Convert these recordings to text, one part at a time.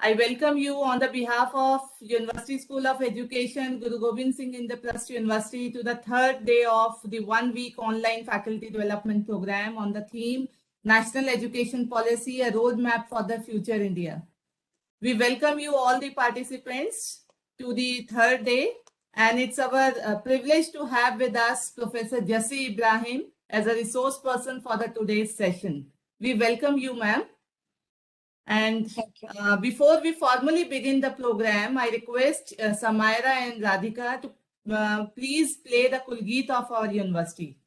I welcome you on the behalf of University School of Education, Guru Gobind Singh Indraprasth University to the third day of the 1-week online faculty development program on the theme National Education Policy, a roadmap for the future India. We welcome you all the participants to the third day, and it's our privilege to have with us Professor Jassi Ibrahim as a resource person for the today's session. We welcome you, ma'am. And before we formally begin the program, I request Samaira and Radhika to please play the Kulgeet of our university.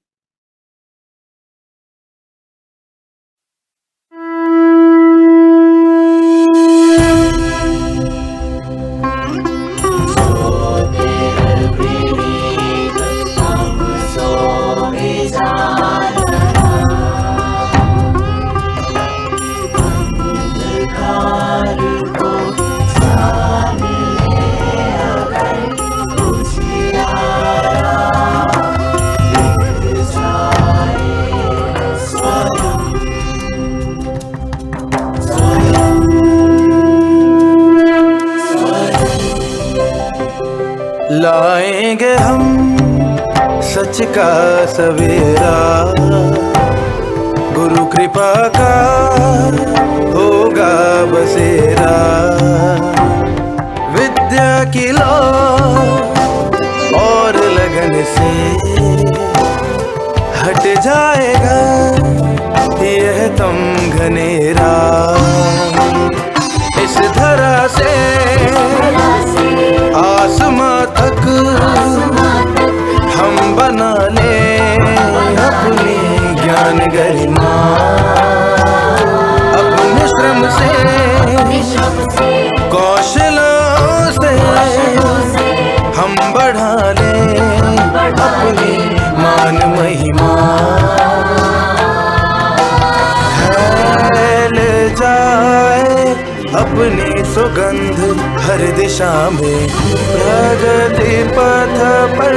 लाएंगे हम सच का सवेरा, गुरु कृपा का होगा बसेरा। विद्या की लो और लगन से हट जाएगा यह तम घनेरा। इस धरा से आसमां तक हम बना ले अपनी ज्ञान गरिमा। अपने श्रम से कौशलों से हम बढ़ा ले अपनी मान महिमा। फैल जाए अपनी सुगंध हर दिशा में, प्रगति पथ पर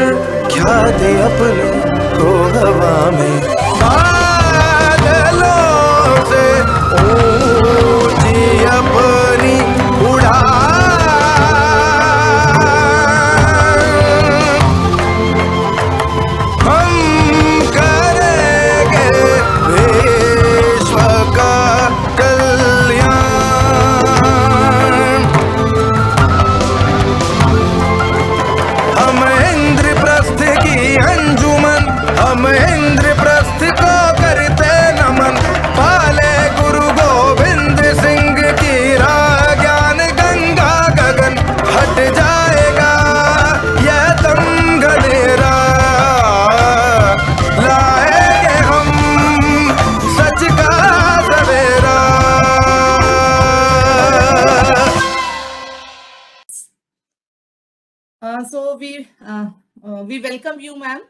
ख्याति अपने को हवा में। बादलों से ऊंची अपनी उड़ान, हम करेंगे विश्व का कल्याण। हम इंद्रप्रस्थ की अंजुमन, हम इंद्रप्रस्थ को करते नमन। पाले गुरु गोविंद सिंह की राह ज्ञान गंगा गगन। हट जाएगा यह तम घनेरा, लाएंगे हम सच का सवेरा। So we welcome you, ma'am.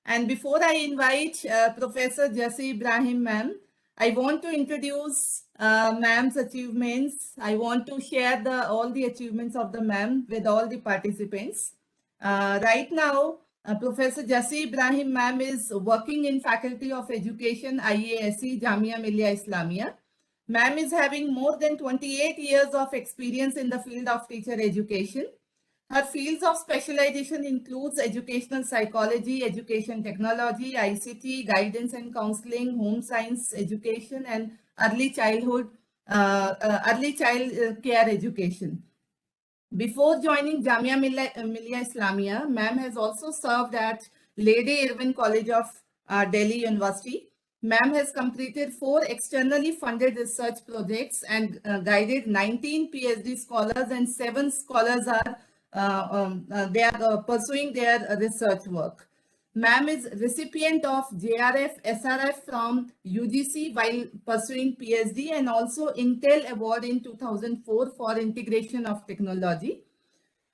And before I invite Professor Jassi Ibrahim, ma'am, I want to introduce ma'am's achievements. I want to share all the achievements of the ma'am with all the participants. Right now, Professor Jassi Ibrahim, ma'am, is working in Faculty of Education, IASE, Jamia Millia Islamia. Ma'am is having more than 28 years of experience in the field of teacher education. Her fields of specialization includes educational psychology, education technology, ICT, guidance and counseling, home science education, and early child care education. Before joining Jamia Millia Islamia, ma'am has also served at Lady Irwin College of Delhi University. Ma'am has completed 4 externally funded research projects and guided 19 PhD scholars, and 7 scholars are pursuing their research work. Ma'am is recipient of JRF, SRF from UGC while pursuing PhD, and also Intel Award in 2004 for integration of technology.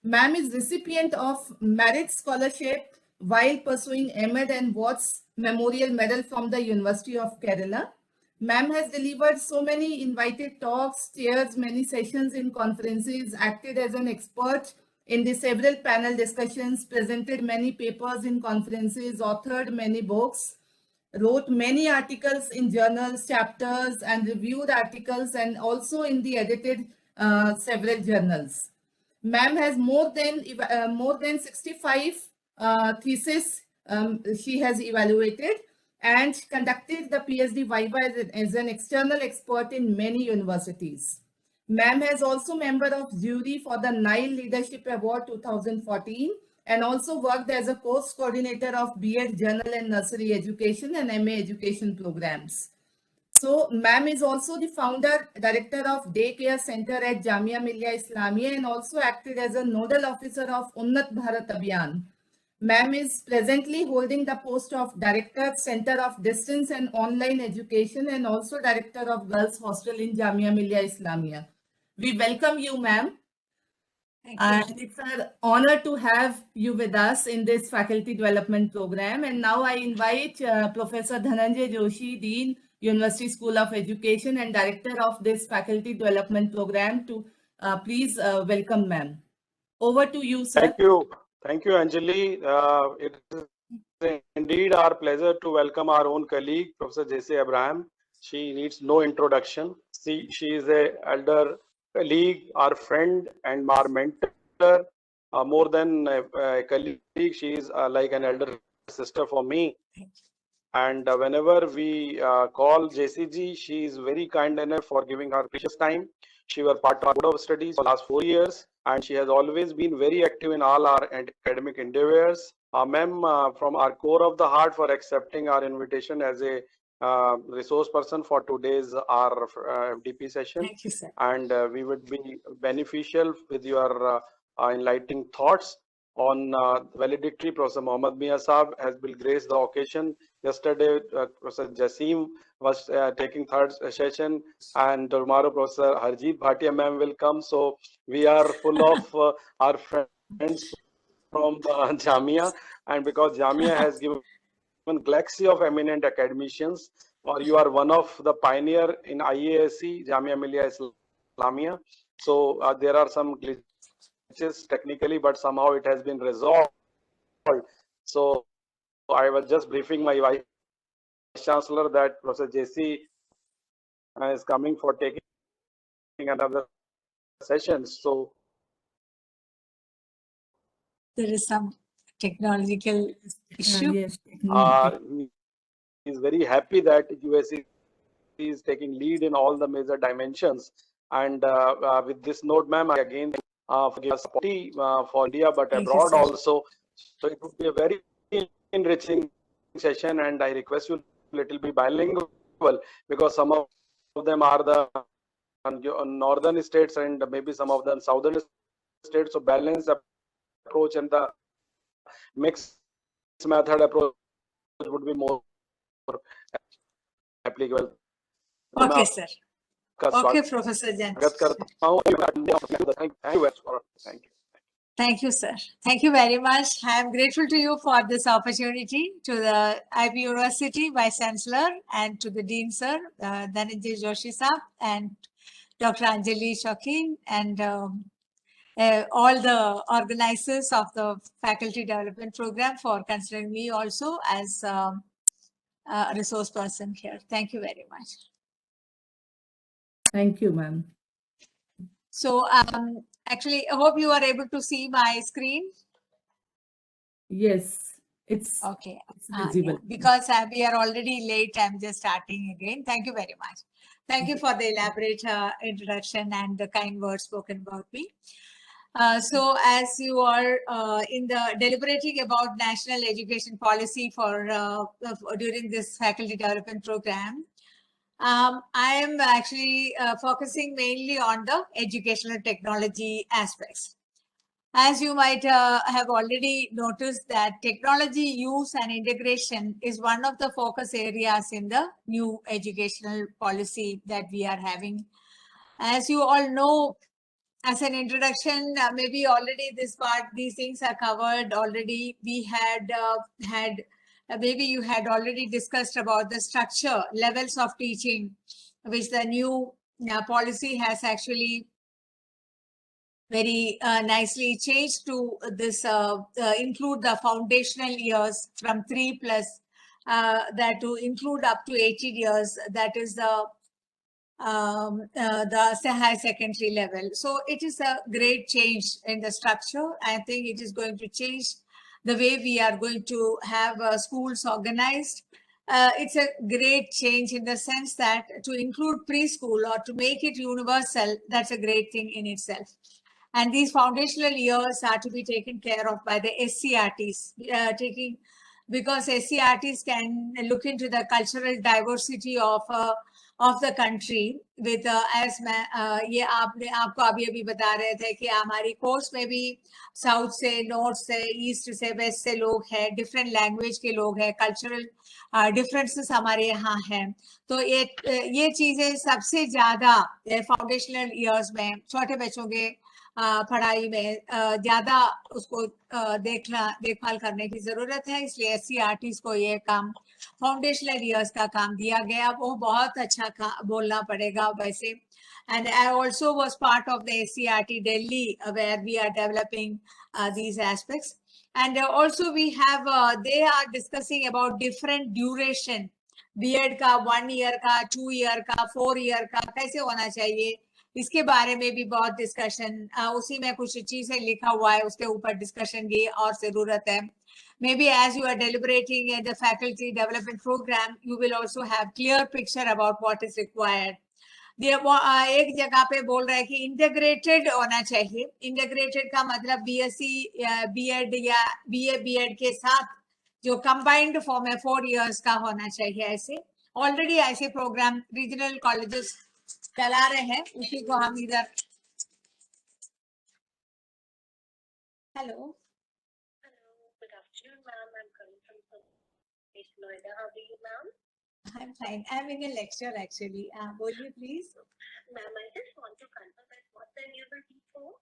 Ma'am is recipient of Merit Scholarship while pursuing MEd and Watts Memorial Medal from the University of Kerala. Ma'am has delivered so many invited talks, chairs many sessions in conferences, acted as an expert in the several panel discussions, presented many papers in conferences, authored many books, wrote many articles in journals, chapters, and reviewed articles, and also in the edited several journals. Ma'am has more than 65 theses she has evaluated and conducted the PhD Viva as an external expert in many universities. Ma'am has also member of jury for the Nile Leadership Award 2014 and also worked as a course coordinator of B.Ed General and Nursery Education and MA Education programs. So, ma'am is also the founder, director of Daycare Center at Jamia Millia Islamia and also acted as a nodal officer of Unnat Bharat Abhiyan. Ma'am is presently holding the post of Director, Center of Distance and Online Education and also Director of Girls Hostel in Jamia Millia Islamia. We welcome you, ma'am. And it's an honor to have you with us in this faculty development program. And now I invite Professor Dhananjay Joshi, Dean, University School of Education and Director of this faculty development program to please welcome ma'am. Over to you, sir. Thank you. Thank you, Anjali. It is indeed our pleasure to welcome our own colleague, Professor J.C. Abraham. She needs no introduction. She is an elder colleague, our friend and our mentor. More than a colleague, she is like an elder sister for me. And whenever we call JCG, she is very kind enough for giving her precious time. She was part of our board of studies for the last 4 years, and she has always been very active in all our academic endeavors. Ma'am, from our core of the heart for accepting our invitation as a resource person for today's our FDP session. Thank you, sir. And we would be beneficial with your enlightening thoughts on valedictory. Professor Mohammad Mia Saab has been graced the occasion. Yesterday, Professor Jasim was taking third session, and tomorrow Professor Harjeet Bhatia ma'am will come. So we are full of our friends from Jamia, and because Jamia has given galaxy of eminent academicians, or you are one of the pioneer in IASC, Jamia Millia Islamia. So there are some glitches technically, but somehow it has been resolved. So I was just briefing my Vice Chancellor that Professor JC is coming for taking another session. So There is some technological issue. Yes. He is very happy that USC is taking lead in all the major dimensions. And with this note, ma'am, I again forgive us for India, but Thank you, abroad sir. also. So it would be a very enriching session, and I request you little be bilingual, because some of them are the northern states and maybe some of them southern states. So balanced approach and the mixed method approach would be more applicable. Okay, sir. Okay, Professor Jan. Thank you. Thank you, sir. Thank you very much. I am grateful to you for this opportunity, to the IB University Vice Chancellor and to the Dean, sir, Dhananjay Joshi sir, and Dr. Anjali Shaukin, and all the organizers of the faculty development program for considering me also as a resource person here. Thank you very much. Thank you, ma'am. So actually, I hope you are able to see my screen. Yes, it's Okay. visible. Yeah, because we are already late, I'm just starting again. Thank you very much. Thank you for the elaborate introduction and the kind words spoken about me. So as you are in the deliberating about national education policy for during this faculty development program, I am actually focusing mainly on the educational technology aspects. As you might have already noticed that technology use and integration is one of the focus areas in the new educational policy that we are having. As you all know, as an introduction, maybe already this part, these things are covered already. We had maybe you had already discussed about the structure, levels of teaching, which the new policy has actually very nicely changed to this include the foundational years from 3+ that to include up to 18 years. That is the the high secondary level. So it is a great change in the structure. I think it is going to change the way we are going to have schools organized. It's a great change in the sense that to include preschool or to make it universal, that's a great thing in itself. And these foundational years are to be taken care of by the SCRTs, because SCRTs can look into the cultural diversity of the country with as ये आपने आपको अभी बता रहे थे कि हमारी course में भी साउथ से, नॉर्थ से, ईस्ट से, वेस्ट से लोग हैं, डिफरेंट लैंग्वेज के लोग हैं, कल्चरल डिफरेंसेस हमारे यहाँ हैं. तो ये चीजें सबसे ज्यादा फाउंडेशनल ईयर्स में छोटे बच्चों के पढ़ाई में ज्यादा उसको देखभाल करने की जरूरत है. इसलिए SCRTs को ये काम फाउंडेशनल ईयर्स का काम दिया गया. वो बहुत अच्छा बोलना पड़ेगा वैसे. And I also was part of the SCRT Delhi where we are developing these aspects. And also we have, they are discussing about different duration. B.Ed का 1 year का, 2 year का, 4 year का कैसे होना चाहिए, इसके बारे में भी बहुत डिस्कशन, उसी में कुछ चीजें लिखा हुआ है, उसके ऊपर डिस्कशन की और जरूरत है. Maybe as you are deliberating in the faculty development program, you will also have clear picture about what is required. एक जगह पे बोल रहा है कि इंटीग्रेटेड होना चाहिए. इंटीग्रेटेड का मतलब BSc B.Ed या BA B.Ed के साथ जो कंबाइंड फॉर्म है 4 years का होना चाहिए. ऐसे ऑलरेडी ऐसे प्रोग्राम रीजनल कॉलेजेस चला रहे हैं, उसी को हम इधर. Hello, good afternoon, ma'am. I'm coming from East Noida. How are you, ma'am? I'm fine. I'm in a lecture actually. Would you please? Ma'am, I just want to confirm at what time you will be home?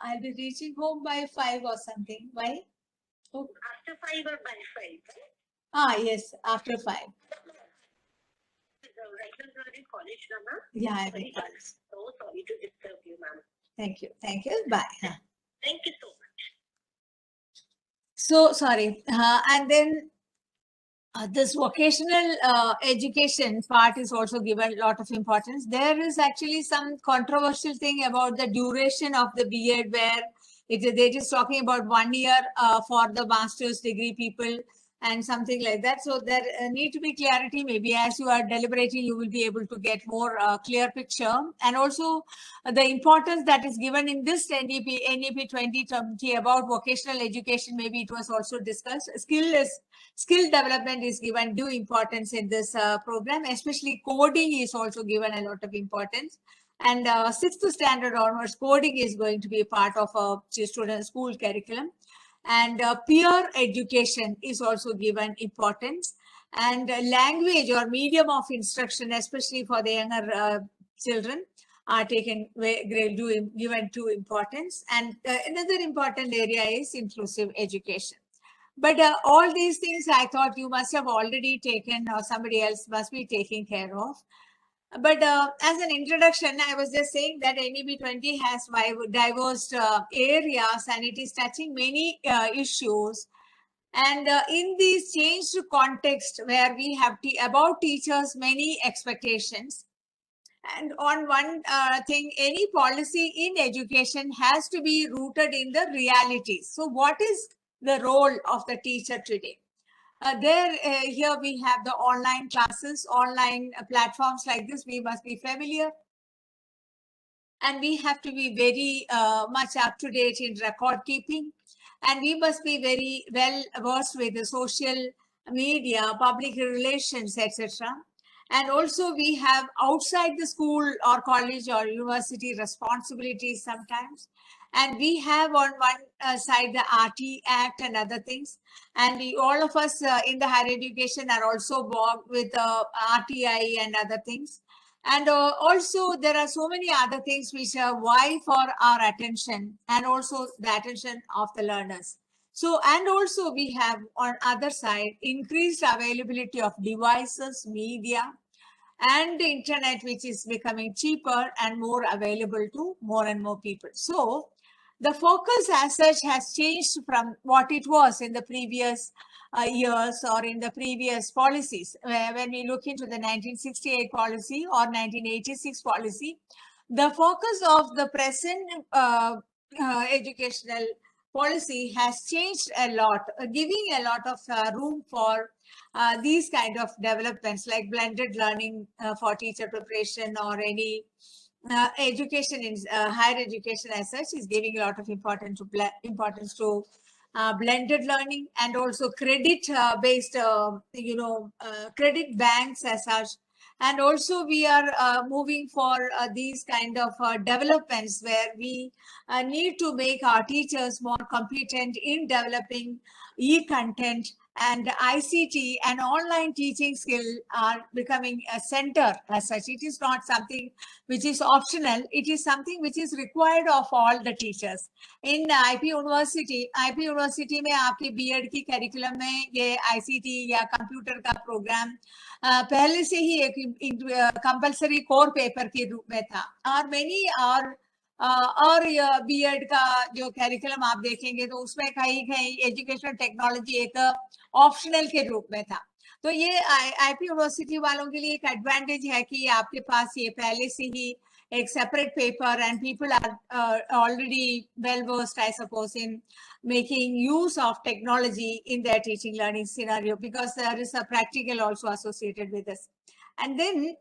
I'll be reaching home by 5 or something. Why? Oh. After 5 or by 5, right? Yes, after 5. Right now you are in college, now, ma'am? Yeah, I'm in college. So sorry to disturb you, ma'am. Thank you. Thank you. Bye. Thank you so much. So sorry. And then this vocational education part is also given a lot of importance. There is actually some controversial thing about the duration of the B.Ed where they're just talking about 1 year for the master's degree people and something like that. So there need to be clarity. Maybe as you are deliberating, you will be able to get more clear picture. And also the importance that is given in this NEP 2020 about vocational education, maybe it was also discussed. Skill development is given due importance in this program, especially coding is also given a lot of importance. And 6th standard onwards, coding is going to be a part of a student school curriculum. And peer education is also given importance. And language or medium of instruction, especially for the younger children, are given due importance. And another important area is inclusive education. But all these things I thought you must have already taken or somebody else must be taking care of. But as an introduction, I was just saying that NEP 20 has diverse areas and it is touching many issues. And in this changed context where we have about teachers, many expectations. And on one thing, any policy in education has to be rooted in the realities. So what is the role of the teacher today? Here we have the online classes, online platforms like this, we must be familiar. And we have to be very much up to date in record keeping. And we must be very well versed with the social media, public relations, etc. And also we have outside the school or college or university responsibilities sometimes. And we have on one side the RT Act and other things. And all of us in the higher education are also involved with RTI and other things. And also there are so many other things which are vie for our attention and also the attention of the learners. So, and also we have on other side increased availability of devices, media, and the internet, which is becoming cheaper and more available to more and more people. So the focus as such has changed from what it was in the previous years or in the previous policies. When we look into the 1968 policy or 1986 policy, the focus of the present educational policy has changed a lot, giving a lot of room for these kind of developments like blended learning for teacher preparation or any education in higher education as such is giving a lot of importance to blended learning, and also credit based credit banks as such. And also we are moving for these kind of developments where we need to make our teachers more competent in developing e-content, and ICT and online teaching skill are becoming a center as such. It is not something which is optional. It is something which is required of all the teachers. In IP University में आपके B.Ed की curriculum में ये ICT या computer का program पहले से ही एक compulsory core paper के रूप में था, और many और B.Ed का जो कैरिकुलम आप देखेंगे तो उसमें कहीं एजुकेशनल टेक्नोलॉजी एक ऑप्शनल के रूप में था. तो ये आईपी यूनिवर्सिटी वालों के लिए एक एडवांटेज है कि आपके पास ये पहले से ही एक separate paper, and people are already well versed, I suppose, in making use of technology in their teaching learning scenario, because there is a practical also associated with this. And then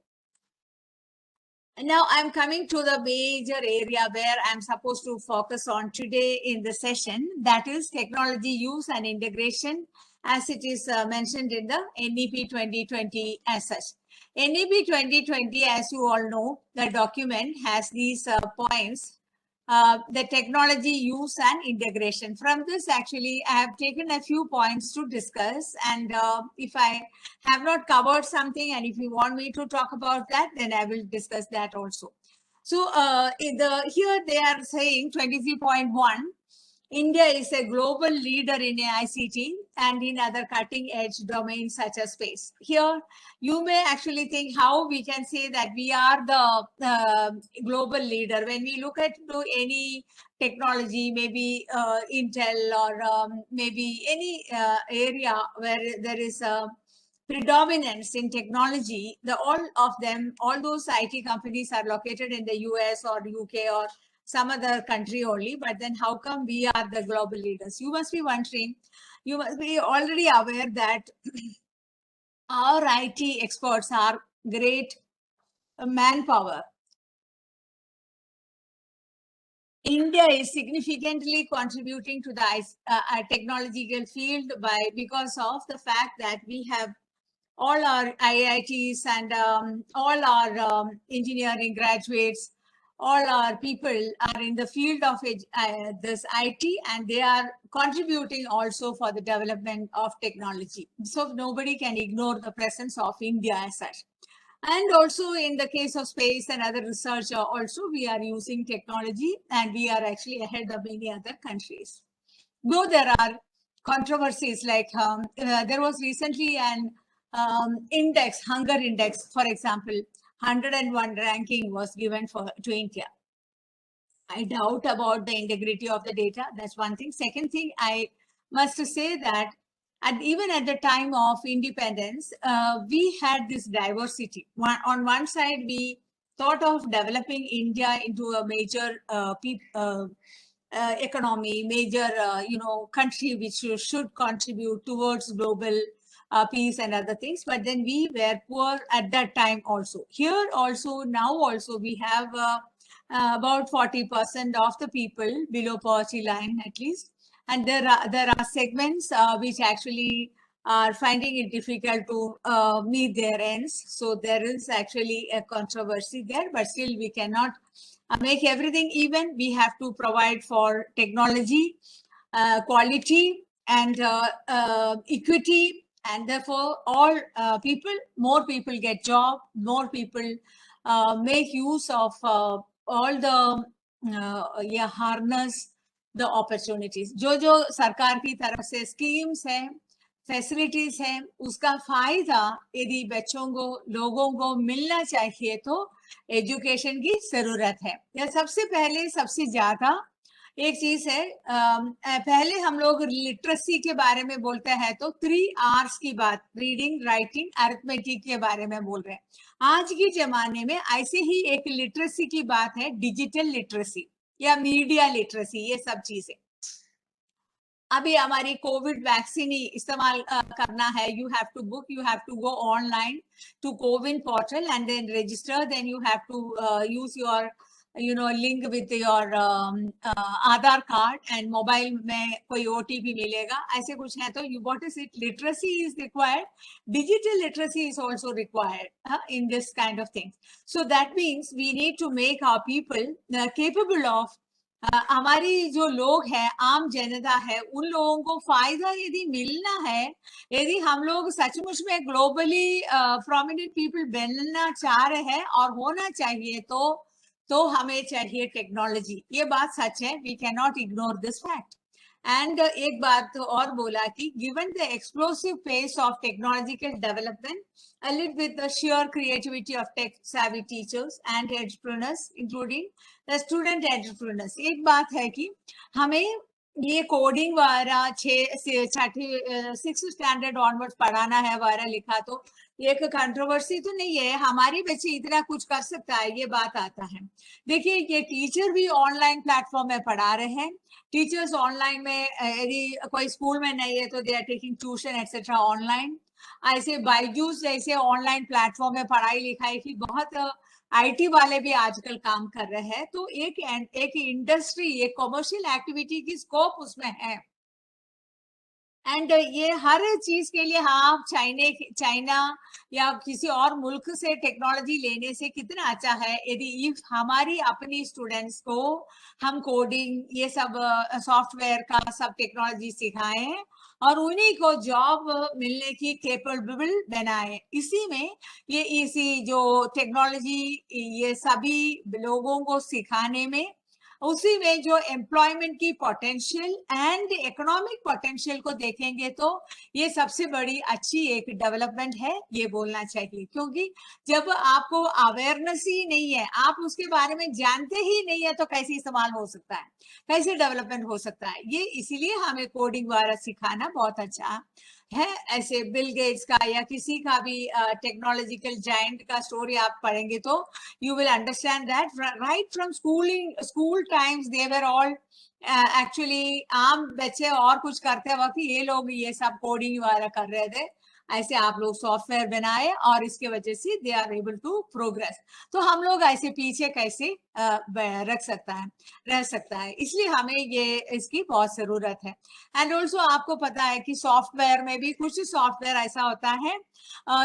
now I'm coming to the major area where I'm supposed to focus on today in the session, that is technology use and integration, as it is mentioned in the NEP 2020 as such. NEP 2020, as you all know, the document has these points, the technology use and integration. From this, actually, I have taken a few points to discuss, and if I have not covered something and if you want me to talk about that, then I will discuss that also. So here they are saying 23.1, India is a global leader in ICT and in other cutting edge domains such as space. Here, you may actually think how we can say that we are the global leader. When we look at any technology, maybe Intel or maybe any area where there is a predominance in technology, all those IT companies are located in the US or UK or some other country only, but then how come we are the global leaders? You must be wondering, you must be already aware that our IT experts are great manpower. India is significantly contributing to the technological field because of the fact that we have all our IITs and all our engineering graduates, all our people are in the field of this IT, and they are contributing also for the development of technology. So nobody can ignore the presence of India as such. And also in the case of space and other research also, we are using technology and we are actually ahead of many other countries. Though there are controversies, like there was recently an index, hunger index, for example, 101 ranking was given to India. I doubt about the integrity of the data. That's one thing. Second thing, I must say that even at the time of independence, we had this diversity. On one side, we thought of developing India into a major economy, major country which should contribute towards global peace and other things, but then we were poor at that time also. Here also, now also, we have about 40% of the people below poverty line at least, and there are segments which actually are finding it difficult to meet their ends. So there is actually a controversy there, but still we cannot make everything even. We have to provide for technology, quality, and equity. And therefore, all more people get job, more people make use of all the harness the opportunities. जो सरकार की तरफ से schemes हैं, facilities हैं, उसका फायदा यदि बच्चों को, लोगों को मिलना चाहिए तो education की जरूरत है. या सबसे पहले सबसे ज्यादा एक चीज है, पहले हम लोग लिटरेसी के बारे में बोलते हैं तो 3 R's की बात, रीडिंग, राइटिंग, अरिथमेटिक के बारे में बोल रहे हैं। आज के जमाने में ऐसे ही एक लिटरेसी की बात है, डिजिटल लिटरेसी या मीडिया लिटरेसी, ये सब चीजें। अभी हमारी कोविड वैक्सीन ही इस्तेमाल करना है, you have to book, you have to go online to CoWIN portal and then register, then you have to use your link with your Aadhaar card and mobile में कोई OTP मिलेगा, ऐसे कुछ है। तो you what is it, literacy is required, digital literacy is also required in this kind of things. So that means we need to make our people capable of, हमारी जो लोग हैं, आम जनता है, उन लोगों को फायदा यदि मिलना है, यदि हम लोग सचमुच में ग्लोबली प्रोमिनेंट पीपल बनना चाह रहे हैं और होना चाहिए, तो हमें चाहिए टेक्नोलॉजी। ये बात सच है, we can not ignore this fact. And एक बात और बोला कि given the explosive pace of technological development, allied with the sheer creativity of tech savvy teachers and entrepreneurs, including the student entrepreneurs, एक बात है कि हमें ये कोडिंग वगैरह 6th स्टैंडर्ड ऑनवर्ड पढ़ाना है वगैरह लिखा, तो एक कंट्रोवर्सी तो नहीं है, हमारी बच्चे इतना कुछ कर सकता है, ये बात आता है। देखिए, ये टीचर भी ऑनलाइन प्लेटफॉर्म में पढ़ा रहे हैं, टीचर्स ऑनलाइन में, यदि कोई स्कूल में नहीं है तो they are taking tuition etcetera online. ऐसे बायजूस जैसे ऑनलाइन प्लेटफॉर्म में पढ़ाई लिखाई की बहुत IT वाले भी आजकल काम कर रहे हैं। तो एक इंडस्ट्री, एक कमर्शियल एक्टिविटी की स्कोप उसमें है। एंड ये हर चीज के लिए, हाँ, चाइना या किसी और मुल्क से टेक्नोलॉजी लेने से कितना अच्छा है यदि हमारी अपनी स्टूडेंट्स को हम कोडिंग, ये सब सॉफ्टवेयर का सब टेक्नोलॉजी सिखाएं और उन्हीं को जॉब मिलने की कैपेबल बनाए। इसी में इसी जो टेक्नोलॉजी, ये सभी लोगों को सिखाने में, उसी में जो एम्प्लॉयमेंट की पोटेंशियल एंड इकोनॉमिक पोटेंशियल को देखेंगे तो ये सबसे बड़ी अच्छी एक डेवलपमेंट है, ये बोलना चाहिए। क्योंकि जब आपको अवेयरनेस ही नहीं है, आप उसके बारे में जानते ही नहीं है, तो कैसे इस्तेमाल हो सकता है, कैसे डेवलपमेंट हो सकता है। ये इसीलिए हमें कोडिंग वगैरह सिखाना बहुत अच्छा है। ऐसे बिल गेट्स का या किसी का भी टेक्नोलॉजिकल जायंट का स्टोरी आप पढ़ेंगे तो you will understand that right from school times they were all actually, आम बच्चे और कुछ करते वक्त ये लोग ये सब कोडिंग वगैरह कर रहे थे, ऐसे आप लोग सॉफ्टवेयर बनाए और इसके वजह से they are able to progress. तो हम लोग ऐसे पीछे कैसे रह सकता है, इसलिए हमें ये इसकी बहुत जरूरत है। एंड ऑल्सो आपको पता है कि सॉफ्टवेयर में भी कुछ सॉफ्टवेयर ऐसा होता है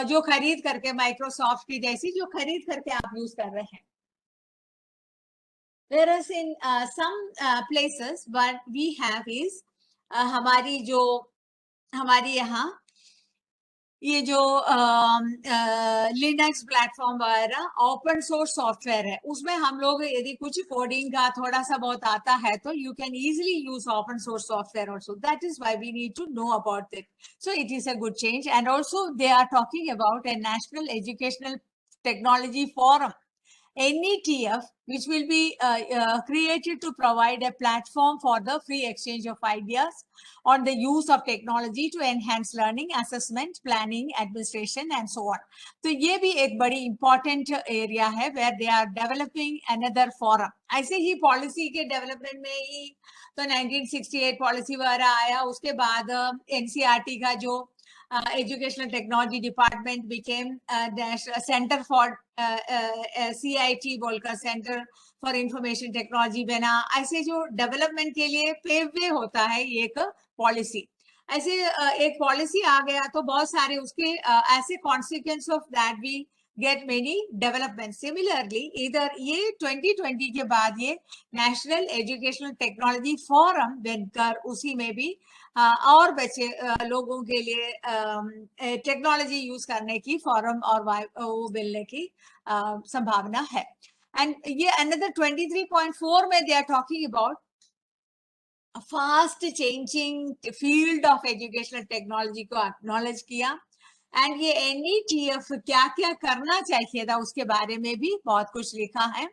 जो खरीद करके, माइक्रोसॉफ्ट की जैसी जो खरीद करके आप यूज कर रहे हैं। Whereas in some places what we have is हमारी यहाँ ये जो लिनक्स प्लेटफॉर्म वगैरह ओपन सोर्स सॉफ्टवेयर है, उसमें हम लोग यदि कुछ कोडिंग का थोड़ा सा बहुत आता है तो you can easily use open source software also. That is why we need to know about it. So it is a good change. And also they are talking about a national educational technology forum, NETF, which will be created to provide a platform for the free exchange of ideas on the use of technology to enhance learning, assessment, planning, administration, and so on. तो ये भी एक बड़ी important area है where they are developing another forum. ऐसे ही policy के development में ही तो 1968 policy वगैरह आया, उसके बाद NCERT का जो Educational Technology Department became Center for CIT बोलकर Center for Information Technology बना। ऐसे जो डेवलपमेंट के लिए पेव होता है एक पॉलिसी, ऐसे एक पॉलिसी आ गया तो बहुत सारे उसके ऐसे consequence of that we get many development. Similarly, इधर ये 2020 के बाद ये नेशनल एजुकेशनल टेक्नोलॉजी फोरम बनकर उसी में भी और बच्चे लोगों के लिए टेक्नोलॉजी यूज करने की फोरम और वो मिलने की संभावना है। एंड ये another 23.4 में they are talking about a fast changing field of educational technology को acknowledge किया। एंड ये NETF क्या क्या करना चाहिए था उसके बारे में भी बहुत कुछ लिखा है।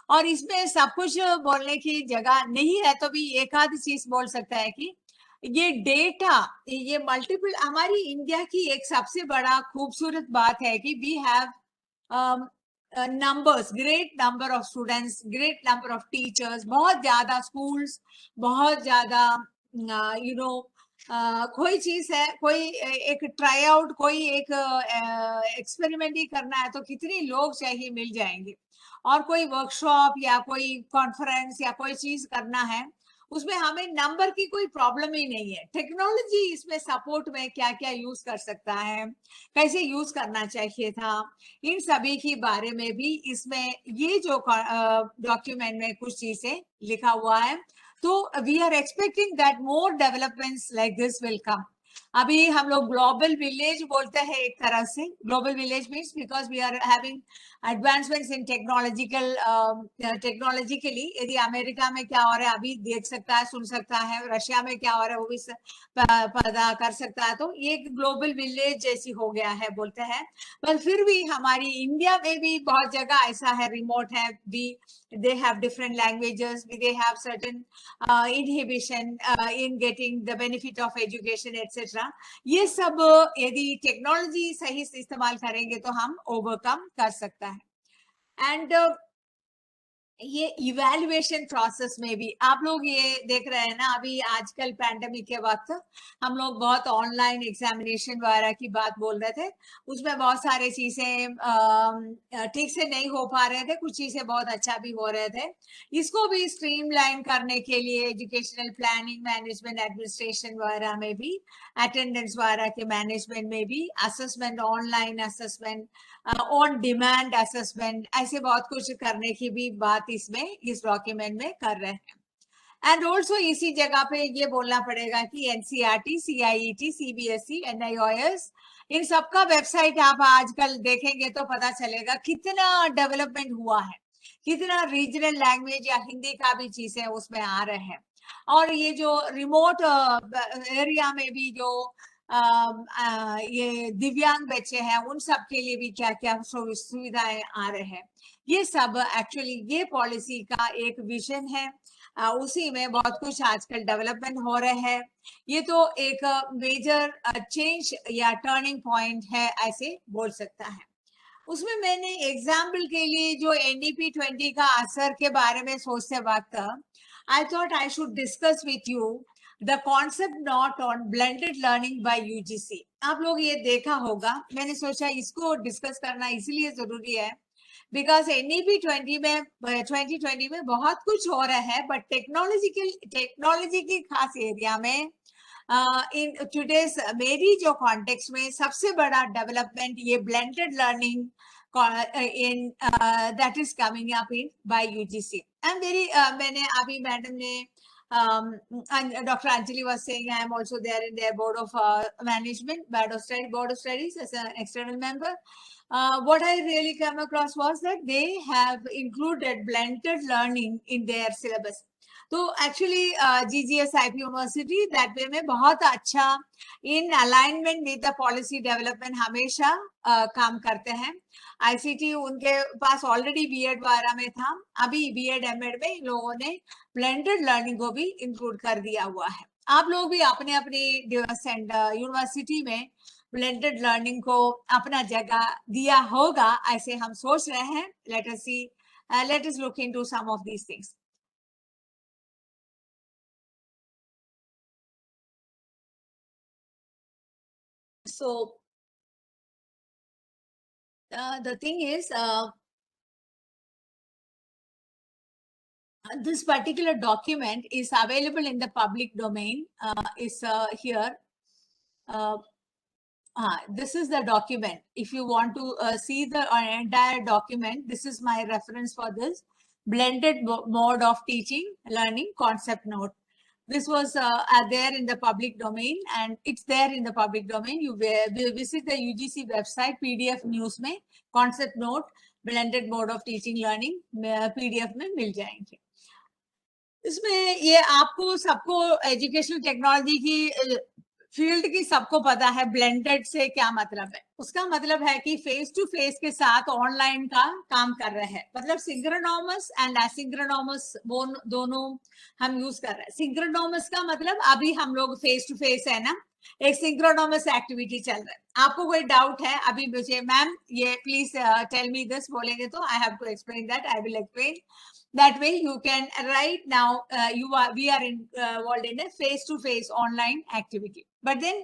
और इसमें सब कुछ बोलने की जगह नहीं है, तो भी एक आध चीज बोल सकता है कि ये डेटा, ये मल्टीपल, हमारी इंडिया की एक सबसे बड़ा खूबसूरत बात है कि we have numbers, great number of students, great number of teachers, बहुत ज्यादा schools, बहुत ज्यादा कोई चीज है, कोई एक ट्राई आउट, कोई एक एक्सपेरिमेंट ही करना है तो कितने लोग चाहिए मिल जाएंगे, और कोई वर्कशॉप या कोई कॉन्फ्रेंस या कोई चीज करना है उसमें हमें नंबर की कोई प्रॉब्लम ही नहीं है। टेक्नोलॉजी इसमें सपोर्ट में क्या क्या यूज कर सकता है, कैसे यूज करना चाहिए था, इन सभी के बारे में भी इसमें ये जो डॉक्यूमेंट में कुछ चीजें लिखा हुआ है। तो we are expecting that more developments like this will come. अभी हम लोग ग्लोबल विलेज बोलते हैं एक तरह से। Global village means because we are having advancements in technologically. यदि अमेरिका में क्या हो रहा है अभी देख सकता है, सुन सकता है, रशिया में क्या हो रहा है वो भी पता कर सकता है, तो ये ग्लोबल विलेज जैसी हो गया है बोलते हैं। पर फिर भी हमारी इंडिया में भी बहुत जगह ऐसा है, रिमोट है, भी they have different languages, they have certain inhibition in getting the benefit of education etc. ये सब यदि टेक्नोलॉजी सही से इस्तेमाल करेंगे तो हम ओवरकम कर सकता है। एंड ये इवैल्यूएशन प्रोसेस में भी आप लोग ये देख रहे हैं ना, अभी आजकल पैंडेमिक के वक्त हम लोग बहुत ऑनलाइन एग्जामिनेशन वगैरह की बात बोल रहे थे, उसमें बहुत सारी चीजें ठीक से नहीं हो पा रहे थे, कुछ चीजें बहुत अच्छा भी हो रहे थे। इसको भी स्ट्रीमलाइन करने के लिए एजुकेशनल प्लानिंग, मैनेजमेंट, एडमिनिस्ट्रेशन वगैरह में भी, अटेंडेंस वगैरह के मैनेजमेंट में भी, assessment, online assessment, on demand assessment, ऐसे बहुत कुछ करने की भी बात इसमें इस डॉक्यूमेंट में कर रहे हैं। एंड ऑल्सो इसी जगह पे ये बोलना पड़ेगा कि एनसीईआरटी, सीआईईटी, सीबीएसई, एनआईओएस, इन सबका वेबसाइट आप आजकल देखेंगे तो पता चलेगा कितना डेवलपमेंट हुआ है, कितना रीजनल लैंग्वेज या हिंदी का भी चीजें उसमें आ रहे हैं। और ये जो रिमोट एरिया में भी जो ये दिव्यांग बच्चे हैं उन सब के लिए भी क्या क्या सुविधाएं आ रहे हैं, ये सब एक्चुअली ये पॉलिसी का एक विजन है। उसी में बहुत कुछ आजकल डेवलपमेंट हो रहे हैं। ये तो एक मेजर चेंज या टर्निंग पॉइंट है ऐसे बोल सकता है। उसमें मैंने एग्जाम्पल के लिए जो एनईपी 20 का असर के बारे में सोचते वक्त I thought I should discuss with you the concept note on blended learning by UGC. आप लोग ये देखा होगा, मैंने सोचा इसको डिस्कस करना इसलिए जरूरी है बिकॉज एनईपी 2020 में बहुत कुछ हो रहा है, बट टेक्नोलॉजी की खास एरिया में इन टुडेज मेरी जो कॉन्टेक्स्ट में सबसे बड़ा डेवलपमेंट ये blended learning in that is coming up in by UGC. I'm very मैंने अभी मैडम ने Dr. Anjali was saying I am also there in their board of management, board of studies as an external member. What I really came across was that they have included blended learning in their syllabus. तो actually GGSIP university that way में बहुत अच्छा in alignment with the policy development हमेशा काम करते हैं। ICT उनके पास already BEd वगैरह में था, अभी बीएड एमएड में इन लोगों ने ब्लेंडेड लर्निंग को भी इंक्लूड कर दिया हुआ है। आप लोग भी अपने अपने यूनिवर्सिटी में ब्लेंडेड लर्निंग को अपना जगह दिया होगा ऐसे हम सोच रहे हैं। Let us look into some of these things. So the thing is this particular document is available in the public domain, is here. This is the document. If you want to see the entire document, this is my reference for this blended mode of teaching learning concept note. This was there in the public domain, and it's there in the public domain. You will visit the UGC website, PDF news में concept note blended mode of teaching learning PDF में मिल जाएंगे। इसमें ये आपको सबको educational technology की field की सबको पता है ब्लेंडेड से क्या मतलब है। उसका मतलब है कि फेस टू फेस के साथ ऑनलाइन का काम कर रहे हैं, मतलब सिंक्रोनोमस एंड एसिंक्रोनोमस दोनों हम यूज कर रहे हैं। सिंक्रोनोमस का मतलब अभी हम लोग फेस टू फेस है ना, एक सिंक्रोनोमस एक्टिविटी चल रहा है। आपको कोई डाउट है अभी मुझे, मैम ये प्लीज टेल मी दिस बोलेंगे तो I have to explain that, I will explain that way. You can right now we are involved in a face to face online activity, but then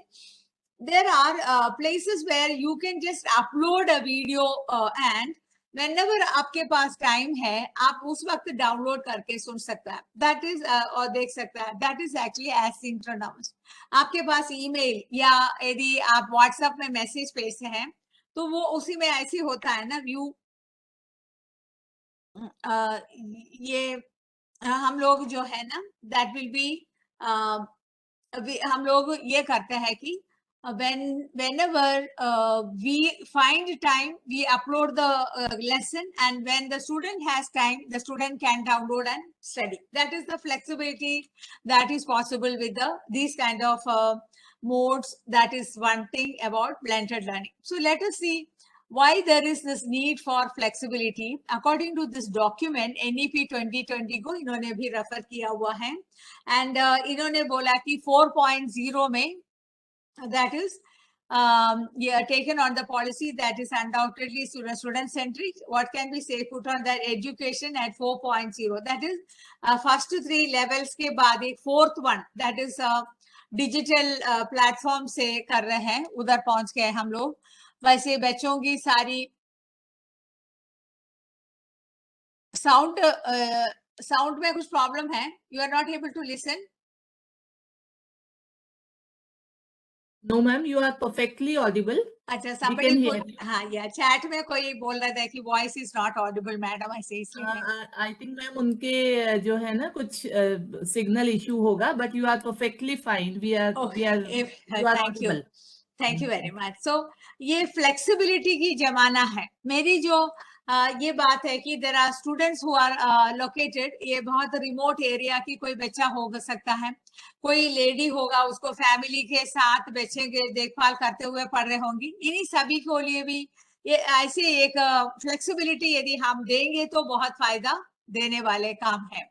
there are places where you can just upload a video and whenever आपके पास time है आप उस वक्त download करके सुन सकता है, that is और देख सकता है, दैट इज एक्चुअली एसिंक्रोनस। आपके पास ईमेल या यदि आप व्हाट्सएप में मैसेज भेजते हैं तो वो उसी में ऐसे होता है ना व्यू, ये हम लोग जो है ना दैट विल बी हम लोग ये करते हैं कि whenever we find time we upload the lesson, and when the student has time the student can download and study. That is the flexibility that is possible with these kind of modes. That is one thing about blended learning. So let us see why there is this need for flexibility. According to this document NEP 2020 को इन्होंने भी refer किया हुआ है, and इन्होंने बोला कि 4.0 में that is taken on the policy that is undoubtedly student centric. What can we say, put on that education at 4.0, that is first 3 levels के बाद एक fourth one, that is digital platform से कर रहे हैं, उधर पहुंच गए हम लोग। वैसे बच्चों की सारी साउंड में कुछ प्रॉब्लम है, you are not able to listen? No, ma'am, you are perfectly audible. अच्छा, We somebody can hear put, you. हाँ या चैट में कोई बोल रहा था कि voice is not Audible madam, ऐसे इसलिए I think मैम उनके जो है ना कुछ सिग्नल इशू होगा, but you are perfectly fine. We are you are audible. Thank you very much. So ये फ्लेक्सिबिलिटी की जमाना है। मेरी जो ये बात है कि there are students who are located, ये बहुत रिमोट एरिया की कोई बच्चा हो सकता है, कोई लेडी होगा उसको फैमिली के साथ बच्चे के देखभाल करते हुए पढ़ रहे होंगी, इन्हीं सभी को लिए भी ये ऐसे एक फ्लेक्सिबिलिटी यदि हम देंगे तो बहुत फायदा देने वाले काम है।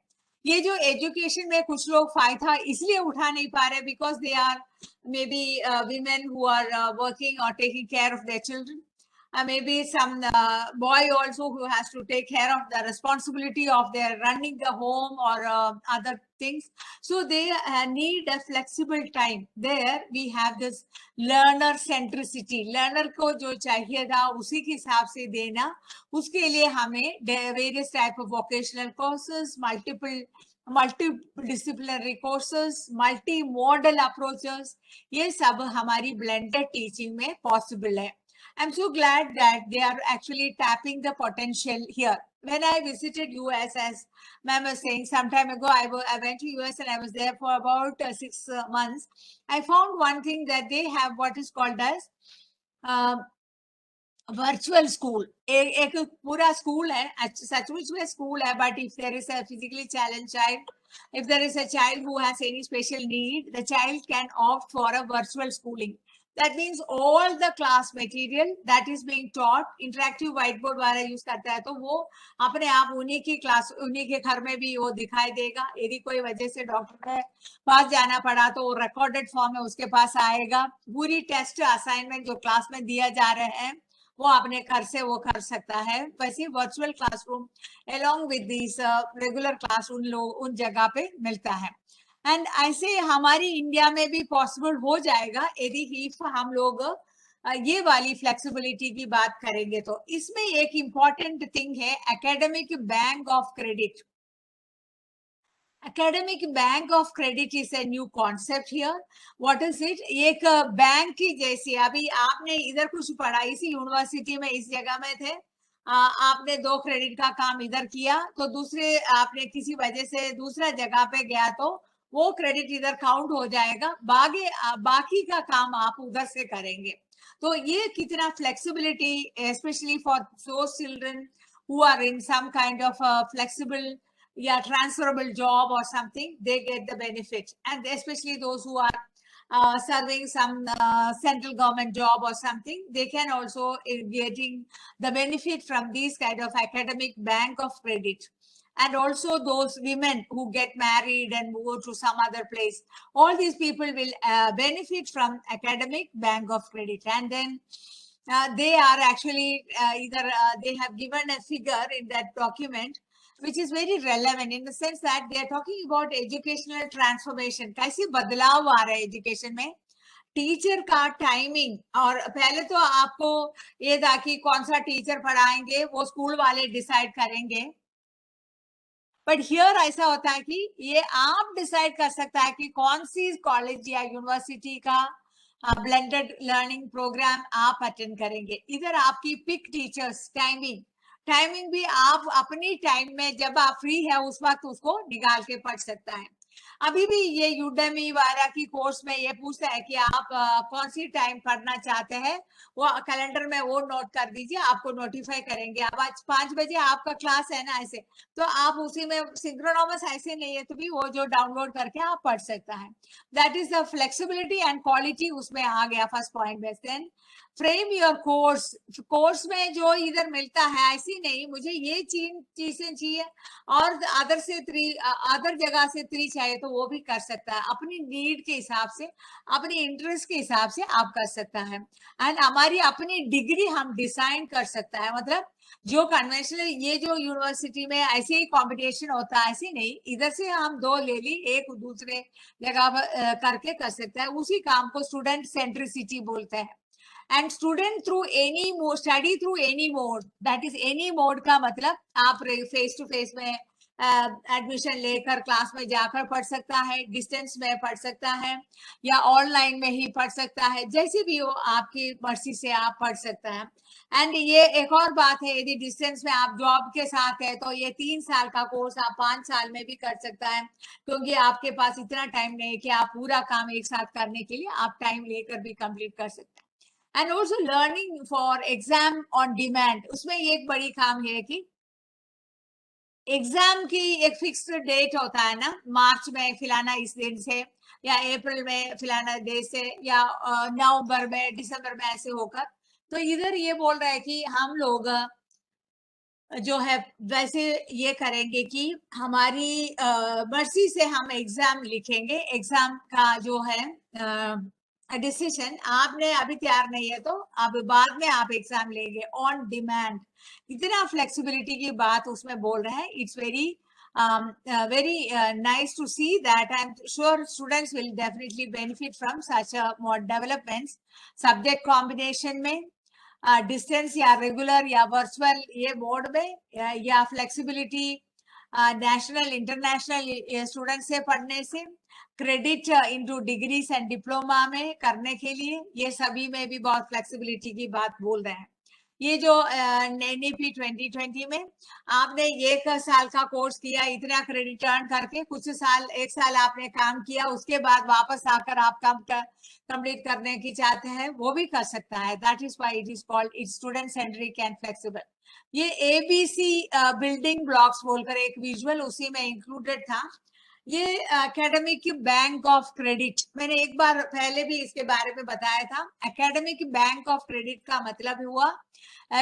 ये जो एजुकेशन में कुछ लोग फायदा इसलिए उठा नहीं पा रहे because they are maybe women who are working or taking care of their children, maybe some boy also who has to take care of the responsibility of their running the home or other things. So they need a flexible time. There we have this learner centricity. Learner को जो चाहिए था उसी के हिसाब से देना, उसके लिए हमें various type of vocational courses, multidisciplinary courses, multi-modal approaches, ये सब हमारी blended teaching में possible है. I'm so glad that they are actually tapping the potential here. When I visited US, as ma'am was saying some time ago, I went to US and I was there for about 6 months. I found one thing, that they have what is called as virtual school. एक पूरा school है, सचमुच में school है, but if there is a physically challenged child, if there is a child who has any special need, the child can opt for a virtual schooling. That means all the class material that is being taught, interactive whiteboard वाला use करता है तो वो अपने आप उन्हीं की class, उन्हीं के घर में भी वो दिखाई देगा। यदि कोई वजह से डॉक्टर के पास जाना पड़ा तो वो रिकॉर्डेड फॉर्म में उसके पास आएगा। पूरी टेस्ट असाइनमेंट जो क्लास में दिया जा रहे हैं वो अपने घर से वो कर सकता है। वैसे virtual classroom along with these regular class उन जगह पे मिलता है। एंड ऐसे हमारी इंडिया में भी पॉसिबल हो जाएगा यदि हम लोग ये वाली फ्लेक्सिबिलिटी की बात करेंगे तो। इसमें एक इम्पॉर्टेंट थिंग है academic bank of credit. Academic bank of credit is a new concept here. What is it? एक बैंक की जैसी, अभी आपने इधर कुछ पढ़ा, इसी यूनिवर्सिटी में इस जगह में थे, आपने 2 क्रेडिट का काम इधर किया तो दूसरे आपने किसी वजह से दूसरा जगह पे गया तो वो क्रेडिट इधर काउंट हो जाएगा, बाकी का काम आप उधर से करेंगे। तो ये कितना flexibility, specially for those children who are in some kind of flexible transferable job or something, they get the benefit, and especially those who are serving some central government job or something, they can also getting the benefit from these kind of academic bank of credit. And also those women who get married and go to some other place, all these people will benefit from academic bank of credit. And then they are actually either they have given a figure in that document which is very relevant in the sense that they are talking about educational transformation. कैसे बदलाव आ रहा है education में, teacher का timing, और पहले तो आपको ये था कि कौन सा टीचर पढ़ाएंगे वो स्कूल वाले डिसाइड करेंगे, बट हियर ऐसा होता है कि ये आप डिसाइड कर सकता है कि कौन सी कॉलेज या यूनिवर्सिटी का ब्लेंडेड लर्निंग प्रोग्राम आप अटेंड करेंगे. इधर आपकी पिक टीचर्स टाइमिंग भी आप अपनी टाइम में जब आप फ्री है उस वक्त उसको निकाल के पढ़ सकता है. अभी भी ये यूडेमी वगैरह की कोर्स में ये पूछता है कि आप कौन सी टाइम पढ़ना चाहते हैं, वो कैलेंडर में वो नोट कर दीजिए, आपको नोटिफाई करेंगे. अब आज 5 बजे आपका क्लास है ना, ऐसे तो आप उसी में सिंक्रोनोमस ऐसे नहीं है तो भी वो जो डाउनलोड करके आप पढ़ सकता है. That is the flexibility and quality उसमें आ गया फर्स्ट पॉइंट में. देन फ्रेम योर कोर्स में जो इधर मिलता है ऐसी नहीं मुझे ये चीजें चाहिए और अदर जगह से 3 चाहिए तो वो भी कर सकता है. अपनी नीड के हिसाब से, अपनी इंटरेस्ट के हिसाब से आप कर सकता है. एंड हमारी अपनी डिग्री हम डिसाइन कर सकता है. मतलब जो कन्वेंशनल ये जो यूनिवर्सिटी में ऐसे ही कंपटीशन होता है ऐसे नहीं, इधर से हम 2 ले ली, एक दूसरे जगह करके कर सकता है. उसी काम को स्टूडेंट सेंट्रिसिटी बोलते हैं. And student through any mode, study through any mode, that is any mode का मतलब आप फेस टू फेस में एडमिशन लेकर क्लास में जाकर पढ़ सकता है, डिस्टेंस में पढ़ सकता है, या ऑनलाइन में ही पढ़ सकता है, जैसे भी हो आपकी मर्जी से आप पढ़ सकता है. एंड ये एक और बात है, यदि डिस्टेंस में आप जॉब के साथ है तो ये 3 साल का कोर्स आप 5 साल में भी कर सकता है, क्योंकि आपके पास इतना टाइम नहीं है कि आप पूरा काम एक साथ करने के लिए आप टाइम लेकर भी कंप्लीट कर सकते हैं. And also learning for exam on demand, उसमें ये एक बड़ी काम है कि एग्जाम की एक फिक्स्ड डेट होता है ना, मार्च में फिलाना इस दिन से, या अप्रैल में फिलाना डेट से, या नवंबर में, दिसंबर में, ऐसे होकर. तो इधर ये बोल रहा है कि हम लोग जो है वैसे ये करेंगे कि हमारी मर्जी से हम एग्जाम लिखेंगे. एग्जाम का जो है डिसीजन आपने अभी तैयार नहीं है तो अब बाद में आप एग्जाम लेंगे ऑन डिमांड. इतना फ्लेक्सिबिलिटी की बात उसमें बोल रहे हैं. It's very nice to see that. I'm sure students will definitely benefit from such more developments. Subject combination में डिस्टेंस या रेगुलर या वर्चुअल ये मोड में, या फ्लेक्सिबिलिटी नेशनल इंटरनेशनल स्टूडेंट से पढ़ने से, credit into degrees and diploma में करने के लिए, ये सभी में भी बहुत फ्लेक्सिबिलिटी की बात बोल रहे हैं. ये जो NEP 2020 में आपने 1 साल का कोर्स किया, इतना क्रेडिट अर्न करके कुछ साल 1 साल आपने काम किया, उसके बाद वापस आकर आप काम कंप्लीट करने की चाहते हैं वो भी कर सकता है. That is why it is called its student centric and flexible. ये ABC बिल्डिंग ब्लॉक्स बोलकर एक विजुअल उसी में इंक्लूडेड था. ये एकेडमिक बैंक ऑफ क्रेडिट, मैंने एक बार पहले भी इसके बारे में बताया था. एकेडमिक बैंक ऑफ क्रेडिट का मतलब हुआ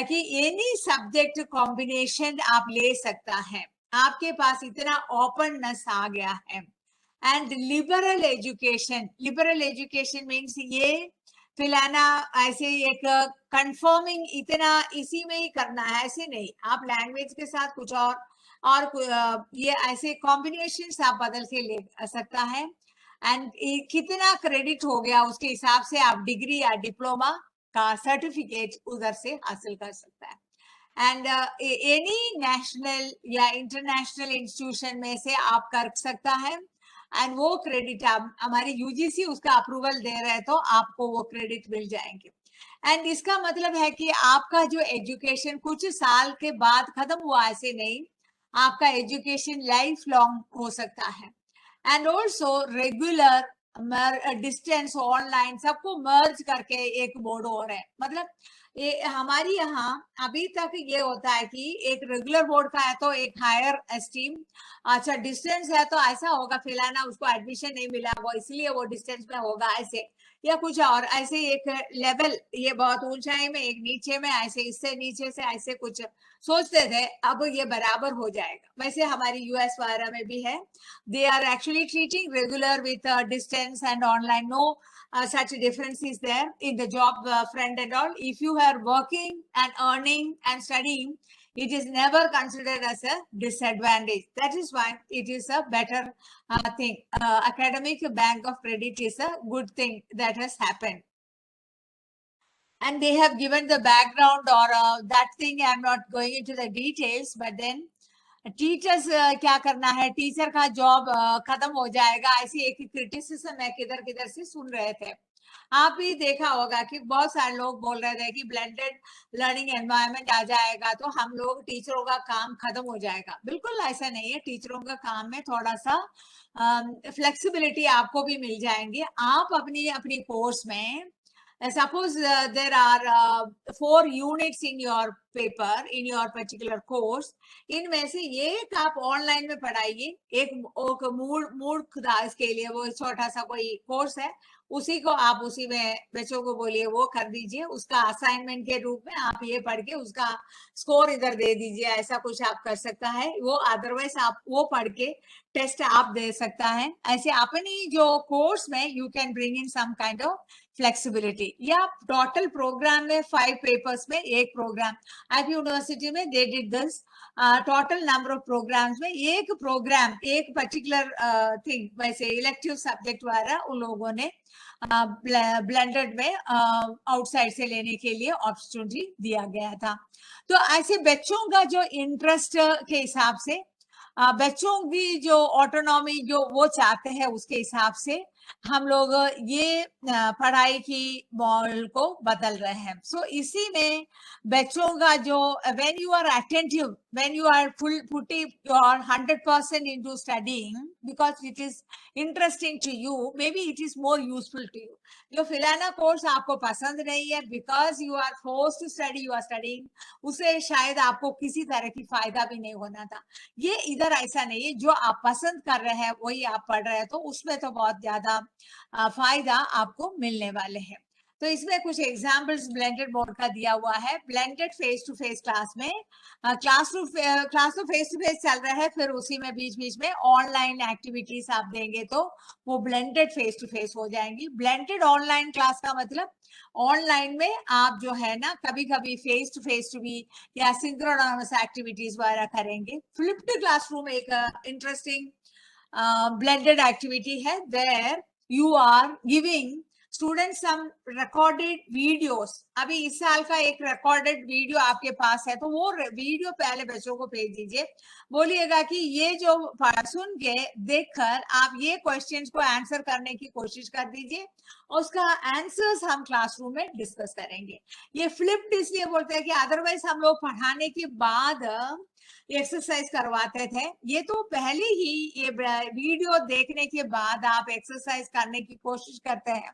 कि एनी सब्जेक्ट कॉम्बिनेशन आप ले सकता है, आपके पास इतना ओपननेस आ गया है. एंड लिबरल एजुकेशन मीन्स ये फिलाना ऐसे एक कंफर्मिंग इतना इसी में ही करना है ऐसे नहीं, आप लैंग्वेज के साथ कुछ और ये ऐसे कॉम्बिनेशन आप बदल के ले सकता है. एंड कितना क्रेडिट हो गया उसके हिसाब से आप डिग्री या डिप्लोमा का सर्टिफिकेट उधर से हासिल कर सकता है. एंड एनी नेशनल या इंटरनेशनल इंस्टीट्यूशन में से आप कर सकता है. एंड वो क्रेडिट आप हमारी UGC उसका अप्रूवल दे रहे हैं तो आपको वो क्रेडिट मिल जाएंगे. एंड इसका मतलब है कि आपका जो एजुकेशन कुछ साल के बाद खत्म हुआ ऐसे नहीं, आपका एजुकेशन लाइफ लॉन्ग हो सकता है. And also regular distance online सबको मर्ज करके एक बोर्ड हो रहा है. मतलब ये हमारी यहाँ अभी तक ये होता है कि एक रेगुलर बोर्ड का है तो एक हायर एस्टीम, अच्छा डिस्टेंस है तो ऐसा होगा फिलाना उसको एडमिशन नहीं मिला वो इसलिए वो डिस्टेंस में होगा ऐसे, या कुछ और ऐसे एक लेवल, ये बहुत ऊंचाई में एक नीचे में ऐसे, इससे नीचे से ऐसे कुछ सोचते थे, अब ये बराबर हो जाएगा। वैसे हमारी यूएस वगैरह में भी है, they are actually treating regular with distance and online, no such a difference is there in the job front and all. If you are working and earning and studying, it is never considered as a disadvantage. That is why it is a better thing. Academic bank of credit is a good thing that has happened. And they have given the background or that thing. I'm not going into the details, but then teachers क्या करना है, teacher का job खत्म हो जाएगा, ऐसी एक criticism है किधर किधर से सुन रहे थे। आप भी देखा होगा कि बहुत सारे लोग बोल रहे थे कि ब्लेंडेड लर्निंग एनवायरनमेंट आ जाएगा तो हम लोग टीचरों का काम खत्म हो जाएगा। बिल्कुल ऐसा नहीं है, टीचरों का काम में थोड़ा सा फ्लेक्सिबिलिटी आपको भी मिल जाएंगे। आप अपनी अपनी कोर्स में suppose there are 4 units in your paper, in your particular course, इनमें से एक आप ऑनलाइन में पढ़ाइए, एक मूर्ख दास के लिए वो छोटा सा कोई कोर्स है, उसी को आप उसी में बच्चों को बोलिए वो कर दीजिए, उसका असाइनमेंट के रूप में आप ये पढ़ के उसका स्कोर इधर दे दीजिए, ऐसा कुछ आप कर सकता है। वो अदरवाइज आप वो पढ़ के टेस्ट आप दे सकता है। ऐसे अपनी जो कोर्स में you can bring in some kind of flexibility, या टोटल प्रोग्राम में 5 पेपर्स में एक प्रोग्राम, आईपी यूनिवर्सिटी में they did this, total number of programs में एक प्रोग्राम एक पर्टिकुलर थिंग, वैसे इलेक्टिव सब्जेक्ट वाला उन लोगों ने ब्लेंडेड में आउटसाइड से लेने के लिए अपॉर्चुनिटी दिया गया था। तो ऐसे बच्चों का जो इंटरेस्ट के हिसाब से, बच्चों की जो ऑटोनॉमी जो वो चाहते हैं उसके हिसाब से हम लोग ये पढ़ाई की मॉडल को बदल रहे हैं। सो इसी में बच्चों का जो when you are attentive, when you are putting your 100% into studying because it is interesting to you, maybe it is more useful to you. जो फिलाना कोर्स आपको पसंद नहीं है because you are forced to study, you are studying, उसे शायद आपको किसी तरह की फायदा भी नहीं होना था। ये इधर ऐसा नहीं है, जो आप पसंद कर रहे हैं वही आप पढ़ रहे हैं, तो उसमें तो बहुत ज्यादा फायदा आपको मिलने वाले हैं। तो इसमें कुछ एग्जांपल्स ब्लेंडेड मोड का दिया हुआ है। Blended face to face class में क्लास तो फेस टू फेस चल रहा है, फिर उसी में बीच बीच में ऑनलाइन एक्टिविटीज आप देंगे तो वो ब्लेंडेड फेस टू फेस हो जाएंगी। ब्लेंडेड ऑनलाइन क्लास का मतलब ऑनलाइन में आप जो है ना कभी कभी फेस टू बी या सिंक्रोनस एक्टिविटीज वगैरह करेंगे। फ्लिप्ड क्लासरूम एक इंटरेस्टिंग blended activity है, where you are giving students some recorded videos। अभी इस साल का एक recorded video आपके पास है तो वो वीडियो पहले बच्चों को भेज दीजिए, बोलिएगा कि ये जो सुन के देखकर आप ये क्वेश्चंस को आंसर करने की कोशिश कर दीजिए, उसका आंसर्स हम क्लासरूम में डिस्कस करेंगे। ये फ्लिप्ड इसलिए बोलते हैं कि अदरवाइज हम लोग पढ़ाने के बाद एक्सरसाइज करवाते थे, ये तो पहले ही ये वीडियो देखने के बाद आप एक्सरसाइज करने की कोशिश करते हैं।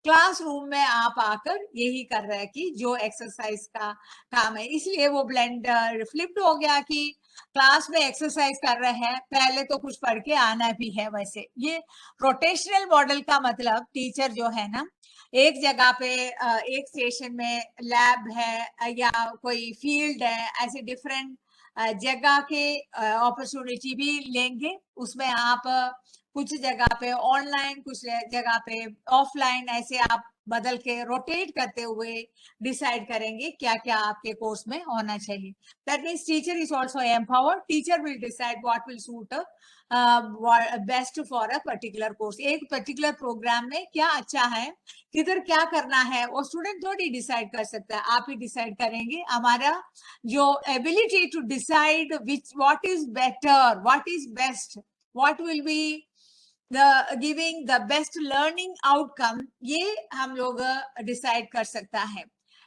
क्लासरूम में आप आकर यही कर रहे हैं कि जो एक्सरसाइज का काम है, इसलिए वो ब्लेंडर फ्लिप्ड हो गया कि क्लास में एक्सरसाइज कर रहे हैं, पहले तो कुछ पढ़ के आना भी है। वैसे ये रोटेशनल मॉडल का मतलब टीचर जो है ना एक जगह पे एक स्टेशन में लैब है या कोई फील्ड है, ऐसे डिफरेंट जगह के अपॉर्चुनिटी भी लेंगे। उसमें आप कुछ जगह पे ऑनलाइन, कुछ जगह पे ऑफलाइन, ऐसे आप बदल के रोटेट करते हुए डिसाइड करेंगे क्या क्या आपके कोर्स में होना चाहिए। That means teacher is also empowered, teacher will decide what will suit best for a particular course. एक पर्टिकुलर प्रोग्राम में क्या अच्छा है, किधर क्या करना है, वो स्टूडेंट थोड़ी डिसाइड कर सकता है, आप ही डिसाइड करेंगे। हमारा जो ability to decide what is better, what is best, what will be giving the best learning outcome, ये हम लोग डिसाइड कर सकता है।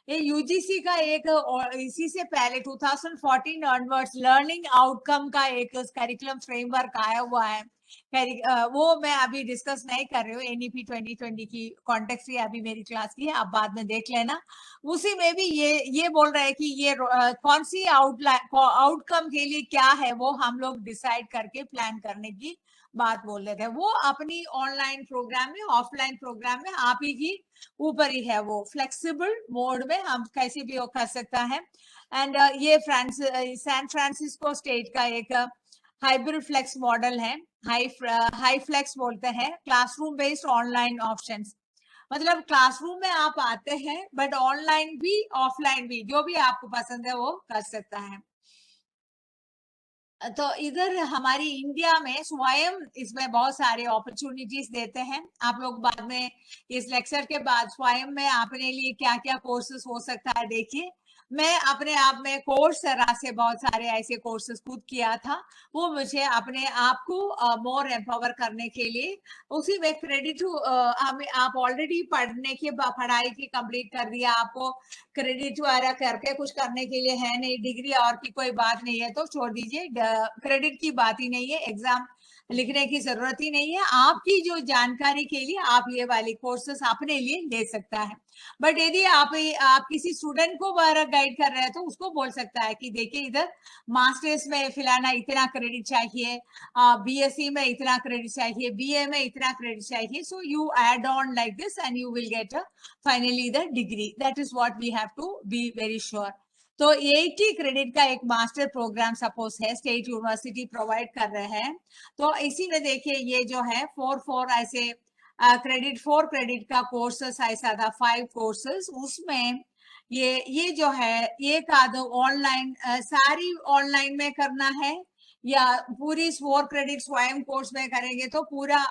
ये यूजीसी का एक और इसी से पहले 2014 ऑनवर्ड्स लर्निंग आउटकम का एक करिकुलम फ्रेमवर्क आया हुआ है। वो मैं अभी डिस्कस नहीं कर रही हूँ, एनईपी 2020 की कॉन्टेक्स्ट ही अभी मेरी क्लास की है, आप बाद में देख लेना। उसी में भी ये बोल रहा है कि ये कौन सी आउटकम के लिए क्या है वो हम लोग डिसाइड करके प्लान करने की बात बोल रहे थे। वो अपनी ऑनलाइन प्रोग्राम में, ऑफलाइन प्रोग्राम में आप ही की ऊपर ही है, वो फ्लेक्सिबल मोड में हम कैसे भी वो कर सकता है। एंड ये सैन फ्रांसिस्को स्टेट का एक हाइब्रिड फ्लेक्स मॉडल है, हाई फ्लेक्स बोलते हैं, क्लासरूम बेस्ड ऑनलाइन ऑप्शंस। मतलब क्लासरूम में आप आते हैं बट ऑनलाइन भी ऑफलाइन भी जो भी आपको पसंद है वो कर सकता है। तो इधर हमारी इंडिया में स्वयं इसमें बहुत सारे अपॉर्चुनिटीज देते हैं। आप लोग बाद में इस लेक्चर के बाद स्वयं में अपने लिए क्या क्या कोर्सेज हो सकता है देखिए। मैं अपने आप में कोर्सेरा से बहुत सारे ऐसे कोर्सेज खुद किया था, वो मुझे अपने आप को मोर एम्पावर करने के लिए, उसी में क्रेडिट आप ऑलरेडी पढ़ाई की कंप्लीट कर दिया, आपको क्रेडिट वगैरह करके कुछ करने के लिए है नहीं, डिग्री और की कोई बात नहीं है तो छोड़ दीजिए, क्रेडिट की बात ही नहीं है, एग्जाम लिखने की जरूरत ही नहीं है। आपकी जो जानकारी के लिए आप ये वाली कोर्सेस अपने लिए ले सकता है। बट यदि आप किसी स्टूडेंट को गाइड कर रहे हैं तो उसको बोल सकता है कि देखिए इधर मास्टर्स में फिलाना इतना क्रेडिट चाहिए, बीएससी में इतना क्रेडिट चाहिए, बीए में इतना क्रेडिट चाहिए, so you add on like this and you will get finally the degree. That is what we have to be very sure. तो 80 क्रेडिट का एक मास्टर प्रोग्राम सपोज है, स्टेट यूनिवर्सिटी प्रोवाइड कर रहे हैं। तो इसी में देखिए ये जो है 4 ऐसे क्रेडिट, 4 क्रेडिट का कोर्सेस ऐसा था, 5 कोर्सेस, उसमें ये जो है एक आध ऑनलाइन, सारी ऑनलाइन में करना है या पूरी 4 क्रेडिट स्वयं कोर्स में करेंगे तो पूरा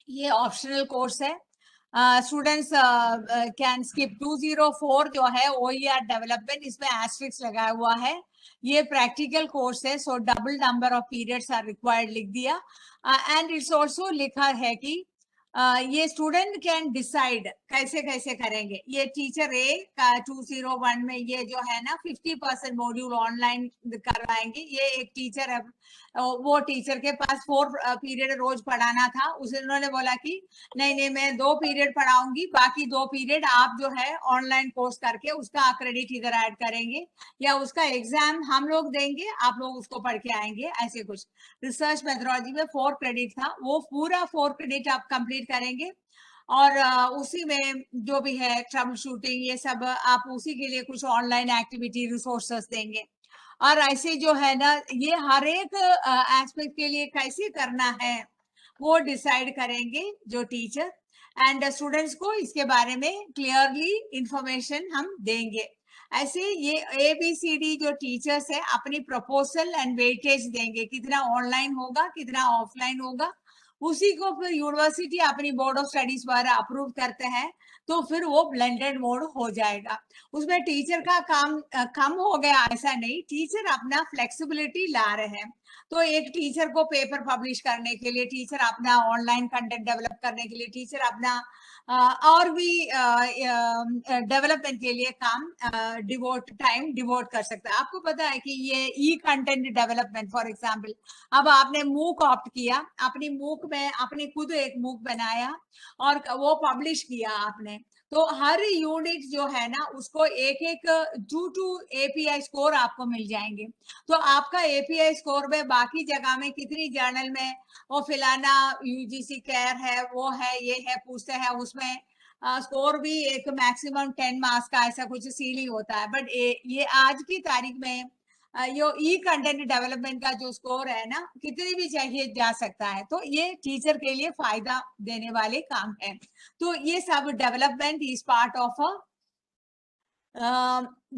ये ऑप्शनल कोर्स है। स्टूडेंट्स कैन स्किप 204 जो है OER डेवलपमेंट, इसमें एस्ट्रिक्स लगाया हुआ है, ये प्रैक्टिकल कोर्स है, so double number of periods are required लिख दिया। एंड इट्स ऑल्सो लिखा है कि ये स्टूडेंट कैन डिसाइड कैसे कैसे करेंगे। ये टीचर ए का 201 में ये जो है ना 50% मॉड्यूल ऑनलाइन करवाएंगे। ये एक टीचर है, वो टीचर के पास 4 पीरियड रोज पढ़ाना था, उन्होंने बोला कि नहीं मैं 2 पीरियड पढ़ाऊंगी, बाकी 2 पीरियड आप जो है ऑनलाइन कोर्स करके उसका क्रेडिट इधर ऐड करेंगे या उसका एग्जाम हम लोग देंगे, आप लोग उसको पढ़ के आएंगे। ऐसे कुछ रिसर्च मेथोडोलॉजी में 4 क्रेडिट था, वो पूरा 4 क्रेडिट आप कंप्लीट करेंगे और उसी में जो भी है ट्रबल शूटिंग ये सब आप उसी के लिए कुछ ऑनलाइन एक्टिविटी रिसोर्सेस देंगे। और ऐसे जो है ना ये हर एक एस्पेक्ट के लिए कैसे करना है वो डिसाइड करेंगे जो टीचर, एंड स्टूडेंट्स को इसके बारे में क्लियरली इंफॉर्मेशन हम देंगे। ऐसे ये ABCD जो टीचर्स है अपनी प्रपोजल एंड वेटेज देंगे, कितना ऑनलाइन होगा कितना ऑफलाइन होगा, उसी को फिर यूनिवर्सिटी अपनी बोर्ड ऑफ स्टडीज द्वारा अप्रूव करते हैं तो फिर वो ब्लेंडेड मोड हो जाएगा। उसमें टीचर का काम कम हो गया ऐसा नहीं, टीचर अपना फ्लेक्सिबिलिटी ला रहे हैं। तो एक टीचर को पेपर पब्लिश करने के लिए, टीचर अपना ऑनलाइन कंटेंट डेवलप करने के लिए, टीचर अपना और भी डेवलपमेंट के लिए काम टाइम डिवोट कर सकता है। आपको पता है कि ये ई कंटेंट डेवलपमेंट फॉर एग्जांपल, अब आपने मूक ऑप्ट किया, अपनी मूक में अपनी खुद एक मूक बनाया और वो पब्लिश किया आपने, तो हर यूनिट जो है ना उसको एक 2 API स्कोर आपको मिल जाएंगे। तो आपका API स्कोर में बाकी जगह में कितनी जर्नल में वो फिलाना UGC केयर है, वो है, ये है, पूछते हैं, उसमें स्कोर भी एक मैक्सिमम 10 मार्क्स का ऐसा कुछ सील होता है। बट ये आज की तारीख में ये ई कंटेंट डेवलपमेंट का जो स्कोर है ना कितनी भी चाहिए जा सकता है, तो ये टीचर के लिए फायदा देने वाले काम है। तो ये सब development is part of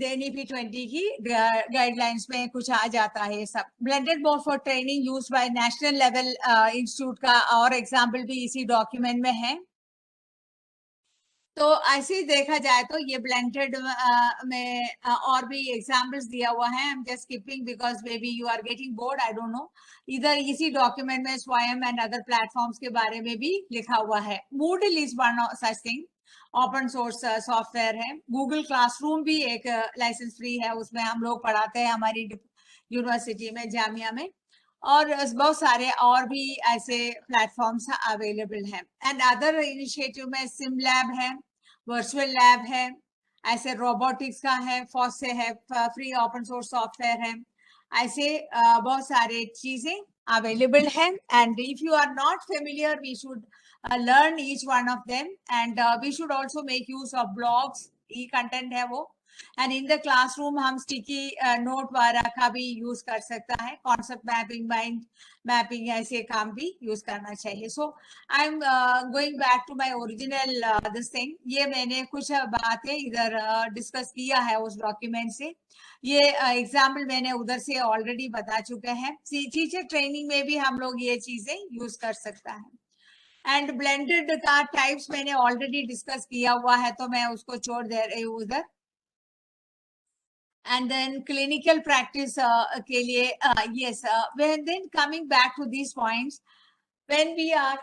NEP 20 की गाइडलाइंस में कुछ आ जाता है। ये सब blended mode for training use by national level institute का और एग्जाम्पल भी इसी डॉक्यूमेंट में है। तो ऐसे ही देखा जाए तो ये ब्लेंडेड में और भी एग्जाम्पल्स दिया हुआ है। I am just skipping because maybe you are getting bored, I don't know. इधर इसी डॉक्यूमेंट में स्वयं एंड अदर प्लेटफॉर्म्स के बारे में भी लिखा हुआ है। Moodle is one such thing. Open source software है। गूगल क्लासरूम भी एक लाइसेंस फ्री है, उसमें हम लोग पढ़ाते हैं हमारी यूनिवर्सिटी में, जामिया में। और बहुत सारे और भी ऐसे प्लेटफॉर्म्स अवेलेबल हैं। एंड अदर इनिशिएटिव में सिम लैब है, वर्चुअल लैब है, ऐसे रोबोटिक्स का है, फॉस से है, फ्री ओपन सोर्स सॉफ्टवेयर है। ऐसे बहुत सारे चीजें अवेलेबल हैं। And if you are not familiar, we should learn each one of them, and we should also make use of blogs, e-content है वो। and in the classroom हम sticky note वगैरह का भी use कर सकता है, concept mapping, mind mapping ऐसे काम भी use करना चाहिए। so I'm going back to my original this thing। ये मैंने कुछ बातें इधर डिस्कस किया है उस डॉक्यूमेंट से। ये एग्जाम्पल मैंने उधर से ऑलरेडी बता चुके हैं। टीचर ट्रेनिंग में भी हम लोग ये चीजें यूज कर सकता है। एंड ब्लेंडेड का टाइप्स मैंने ऑलरेडी डिस्कस किया हुआ है, तो मैं उसको छोड़ दे रही हूँ उधर। एंड देन क्लिनिकल प्रैक्टिस के लिए yes, when then coming back to these points, when we are,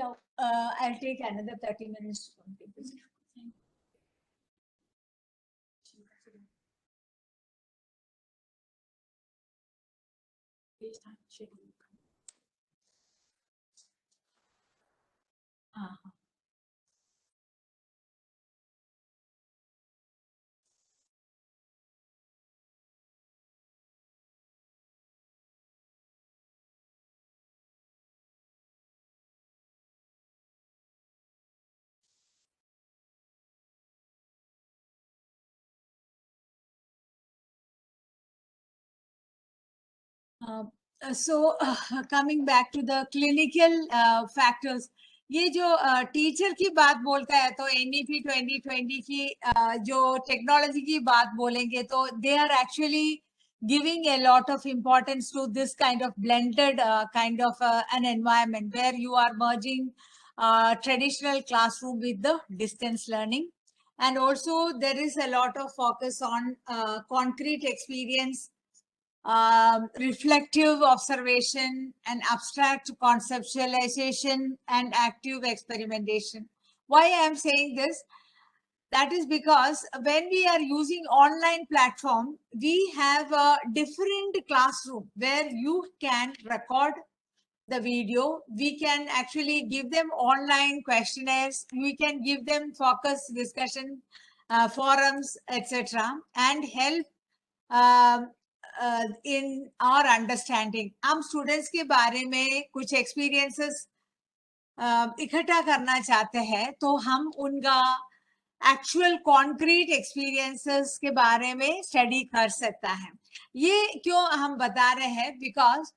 I will take another 30 minutes. हाँ, so coming back to the clinical factors, ये जो टीचर की बात बोलता है तो NEP 2020 की जो टेक्नोलॉजी की बात बोलेंगे तो they are actually giving a lot of importance to this kind of blended kind of an environment where you are merging traditional classroom with the distance learning. And also there is a lot of focus on concrete experience, reflective observation, and abstract conceptualization and active experimentation. Why I am saying this? That is because when we are using online platform, we have a different classroom where you can record the video. We can actually give them online questionnaires. We can give them focus discussion forums, etc., and help in our understanding। हम students के बारे में कुछ experiences इकट्ठा करना चाहते हैं तो हम उनका एक्चुअल कॉन्क्रीट एक्सपीरियंसेस के बारे में स्टडी कर सकता है। ये क्यों हम बता रहे हैं? Because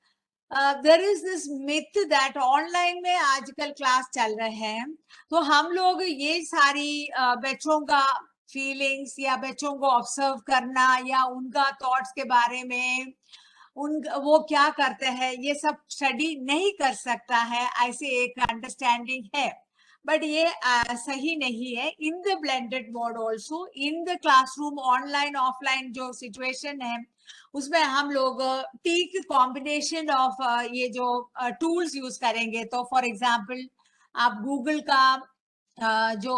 there is this myth that online में आजकल क्लास चल रहे हैं तो हम लोग ये सारी बच्चों का फीलिंग्स या बच्चों को ऑब्जर्व करना या उनका थॉट्स के बारे में वो क्या करते हैं ये सब स्टडी नहीं कर सकता है, ऐसे एक अंडरस्टैंडिंग है। बट ये सही नहीं है। In the blended mode also, in the classroom online offline जो सिचुएशन है उसमें हम लोग ठीक कॉम्बिनेशन ऑफ ये जो टूल्स यूज करेंगे। तो फॉर एग्जांपल आप गूगल का जो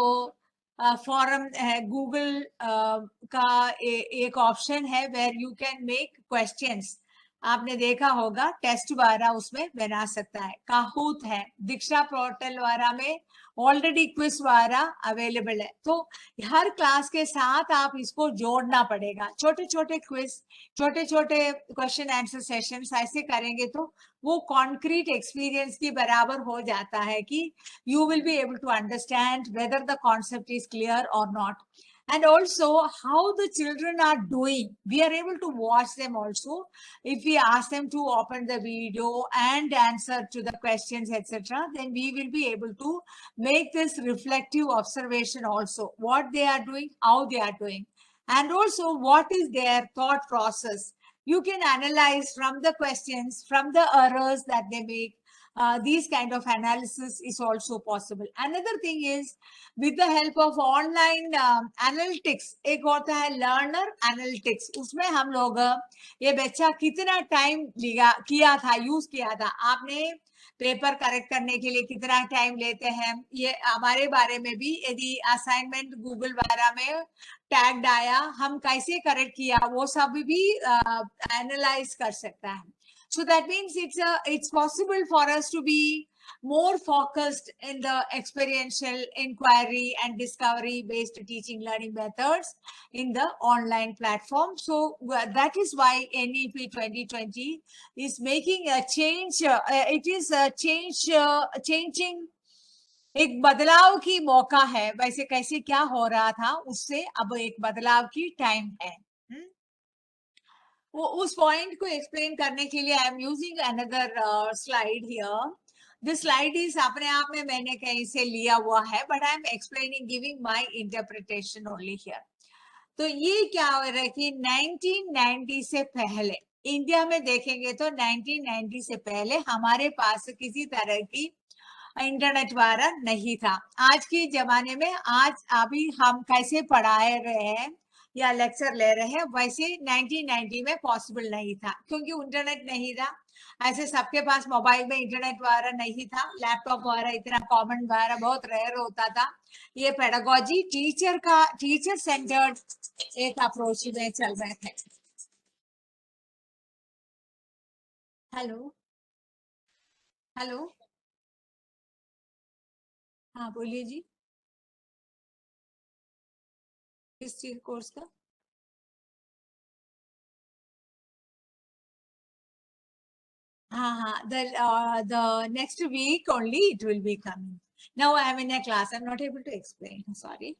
फॉरम है, गूगल का एक ऑप्शन है where you can make questions. आपने देखा होगा टेस्ट वाला उसमें बना सकता है। काहूत है, दीक्षा पोर्टल वाला में ऑलरेडी क्विज वाला अवेलेबल है। तो हर क्लास के साथ आप इसको जोड़ना पड़ेगा। छोटे छोटे क्विज, छोटे छोटे क्वेश्चन आंसर सेशंस ऐसे करेंगे तो वो कॉन्क्रीट एक्सपीरियंस की बराबर हो जाता है कि you will be able to understand whether the concept is clear or not. And also how the children are doing, we are able to watch them also. If we ask them to open the video and answer to the questions, etc., then we will be able to make this reflective observation also, what they are doing, how they are doing, and also what is their thought process. You can analyze from the questions, from the errors that they make, these kind of analysis is also possible. Another thing is with the help of online analytics, एक होता है learner analytics, उसमें हम लोग ये बच्चा कितना time किया था, यूज किया था, आपने पेपर करेक्ट करने के लिए कितना टाइम लेते हैं, ये हमारे बारे में भी, यदि असाइनमेंट गूगल वगैरह में टैग्ड आया, हम कैसे करेक्ट किया, वो सब भी एनालाइज कर सकता है. So that means it's possible for us to be more focused in the experiential inquiry and discovery based teaching learning methods in the online platform. So that is why NEP 2020 is making a change. It is a changing, एक बदलाव की मौका है. वैसे कैसे क्या हो रहा था उससे अब एक बदलाव की टाइम है. वो उस पॉइंट को एक्सप्लेन करने के लिए I am using another slide here. This slide is अपने आप में मैंने कहीं से लिया हुआ है, but I am explaining, giving my interpretation only here. तो ये क्या हो रहा है कि 1990 से पहले इंडिया में देखेंगे तो 1990 से पहले हमारे पास किसी तरह की इंटरनेट वाला नहीं था. आज के जमाने में आज अभी हम कैसे पढ़ा रहे हैं या लेक्चर ले रहे हैं, वैसे 1990 में पॉसिबल नहीं था, क्योंकि इंटरनेट नहीं था. ऐसे सबके पास मोबाइल में इंटरनेट वगैरह नहीं था, लैपटॉप वगैरह इतना कॉमन वगैरह बहुत रेयर होता था. ये पेडागोजी टीचर सेंटर्ड एक अप्रोच में चल रहे थे. हेलो हेलो, हाँ बोलिए जी, किस चीज कोर्स का? The next week only it will be coming. Now I am in a class, I'm not able to explain, sorry.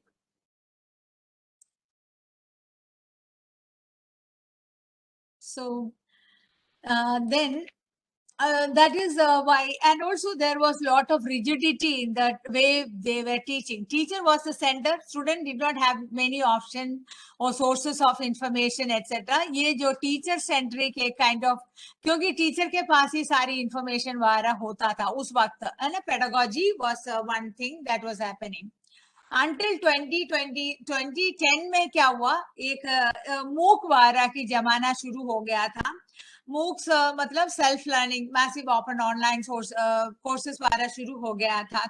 So then that is why, and also there was a lot of rigidity in that way they were teaching. Teacher was the center, student did not have many options or sources of information, etc. ये जो teacher centric एक kind of, क्योंकि teacher के पास ही सारी information वगैरह होता था उस वक्त, है ना. Pedagogy was one thing that was happening. Until 2010 में क्या हुआ, एक मूक वगैरह की जमाना शुरू हो गया था. मूक्स मतलब self learning massive open online courses वगैरह शुरू हो गया था.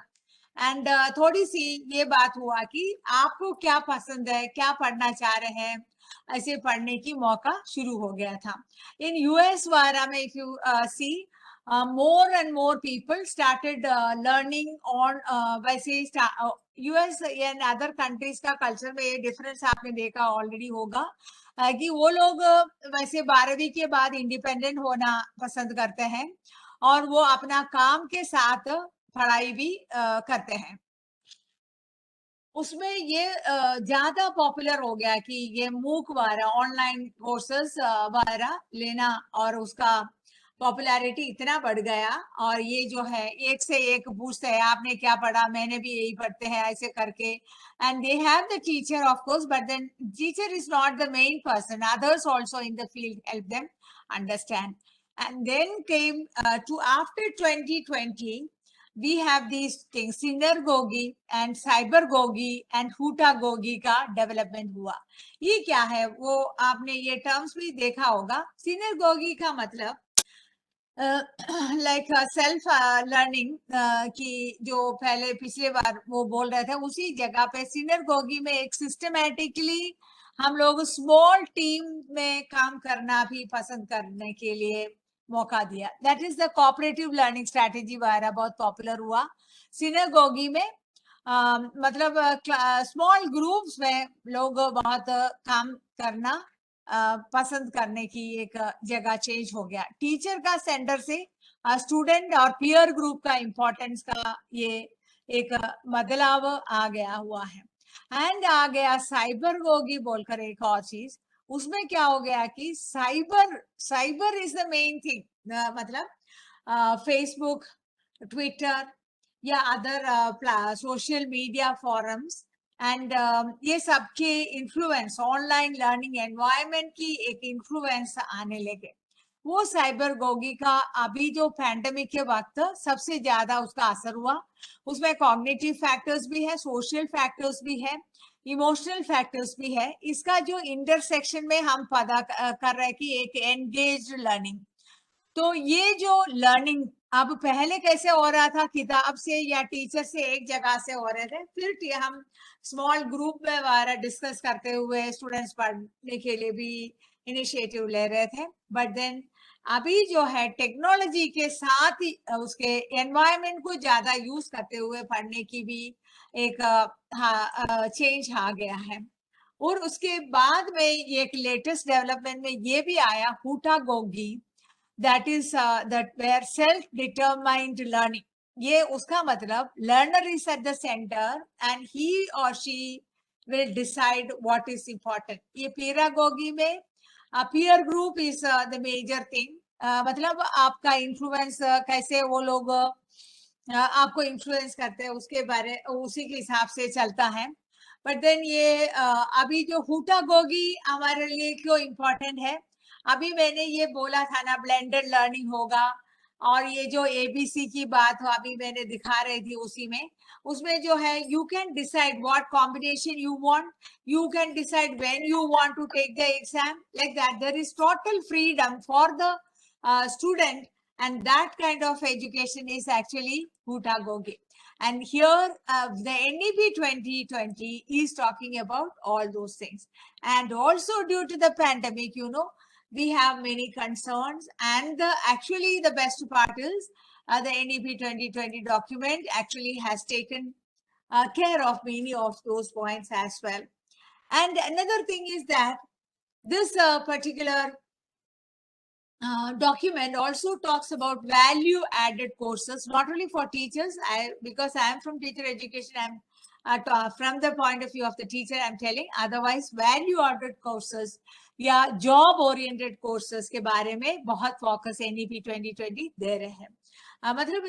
एंड थोड़ी सी ये बात हुआ कि आपको क्या पसंद है, क्या पढ़ना चाह रहे हैं, ऐसे पढ़ने की मौका शुरू हो गया था. इन यूएस वगैरह में if you see more and more people started learning on वैसे यूएस एंड अदर कंट्रीज का कल्चर में ये डिफरेंस आपने देखा ऑलरेडी होगा कि वो लोग वैसे 12वीं के बाद इंडिपेंडेंट होना पसंद करते हैं और वो अपना काम के साथ पढ़ाई भी करते हैं. उसमें ये ज्यादा पॉपुलर हो गया कि ये मूक वगैरह ऑनलाइन कोर्सेस वगैरह लेना, और उसका पॉपुलैरिटी इतना बढ़ गया. और ये जो है एक से एक पूछते हैं आपने क्या पढ़ा, मैंने भी यही पढ़ते हैं, ऐसे करके. And they have the teacher of course, but then teacher is not the main person, others also in the field help them understand. And then came to after 2020 we have these things, synergogy and cybergogy and hutagogy का development हुआ. ये क्या है, वो आपने ये terms भी देखा होगा. synergogy का मतलब लाइक सेल्फ लर्निंग की जो पहले पिछले बार वो बोल रहे थे, उसी जगह पे सिनर्गोगी में एक सिस्टमैटिकली हम लोग स्मॉल टीम में काम करना भी पसंद करने के लिए मौका दिया. That is the cooperative learning strategy वगैरह बहुत पॉपुलर हुआ. सिनर्गोगी में मतलब स्मॉल ग्रुप्स में लोग बहुत काम करना पसंद करने की एक जगह चेंज हो गया. टीचर का सेंटर से स्टूडेंट और पीयर ग्रुप का इम्पोर्टेंस का ये एक बदलाव आ गया हुआ है. एंड आ गया साइबरगोगी बोलकर एक और चीज. उसमें क्या हो गया कि cyber is the main thing, मतलब फेसबुक, ट्विटर या other social media forums and ये सबके इन्फ्लुएंस, ऑनलाइन लर्निंग एनवायरनमेंट की एक इन्फ्लुएंस आने लगे. वो साइबरगोगी का अभी जो पैंडेमिक के वक्त सबसे ज्यादा उसका असर हुआ। उसमें कॉग्निटिव फैक्टर्स भी है, सोशल फैक्टर्स भी है, इमोशनल फैक्टर्स भी है। इसका जो इंटरसेक्शन में हम पता कर रहे हैं कि एक एंगेज्ड लर्निंग। तो ये जो लर्निंग अब पहले कैसे हो रहा था, किताब से या टीचर से एक जगह से हो रहे थे, फिर हम स्मॉल ग्रुप में हमारा डिस्कस करते हुए स्टूडेंट्स पढ़ने के लिए भी इनिशिएटिव ले रहे थे। बट देन अभी जो है टेक्नोलॉजी के साथ ही उसके एनवायरनमेंट को ज्यादा यूज करते हुए पढ़ने की भी एक चेंज आ गया है। और उसके बाद में एक लेटेस्ट डेवलपमेंट में ये भी आया हुटागोगी, that is that where self-determined learning. ये उसका मतलब learner is at the center and he or she will decide what is important. ये pedagogy में peer group is the major thing. मतलब आपका influence कैसे वो लोग आपको influence करते हैं उसके बारे उसी के हिसाब से चलता है। बट देन ये अभी जो हुटागोगी हमारे लिए क्यों इम्पोर्टेंट है, अभी मैंने ये बोला था ना ब्लेंडेड लर्निंग होगा, और ये जो एबीसी की बात हो अभी मैंने दिखा रही थी उसी में, उसमें जो है you can decide what combination you want, you can decide when you want to take the exam, like that there is total freedom for the student, and that kind of education is actually hudagogy. And here the NEP 2020 is talking about all those things. And also due to the pandemic, you know, we have many concerns, and actually the best part is the NEP 2020 document actually has taken care of many of those points as well. And another thing is that this particular document also talks about value added courses, not only for teachers. Because I am from teacher education, I'm from the point of view of the teacher I'm telling, otherwise value added courses या job oriented courses के बारे में बहुत focus NEP 2020 दे रहे हैं। मतलब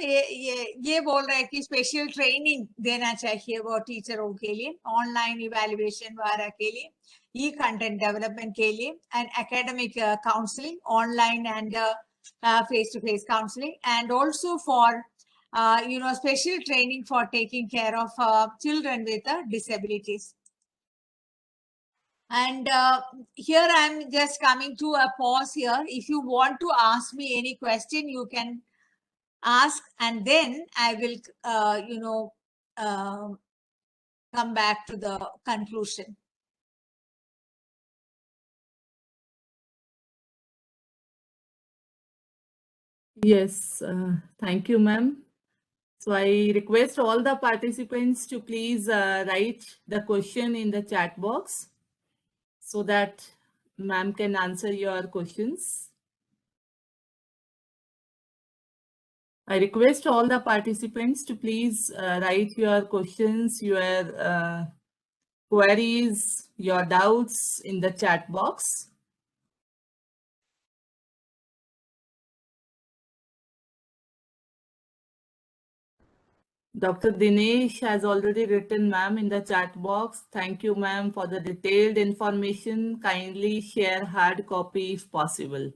ये बोल रहे हैं कि स्पेशल ट्रेनिंग देना चाहिए वो टीचरों के लिए, ऑनलाइन इवैल्यूएशन वगैरह के लिए, ई कंटेंट डेवलपमेंट के लिए, and academic counselling online and face to face counseling, and also for you know, special training for taking care of children with disabilities. And here I'm just coming to a pause here. If you want to ask me any question, you can ask, and then I will you know, come back to the conclusion. Yes, thank you, ma'am. So I request all the participants to please write the question in the chat box so that ma'am can answer your questions. I request all the participants to please write your questions, your queries, your doubts in the chat box. Dr. Dinesh has already written, ma'am, in the chat box. Thank you, ma'am, for the detailed information. Kindly share hard copy if possible.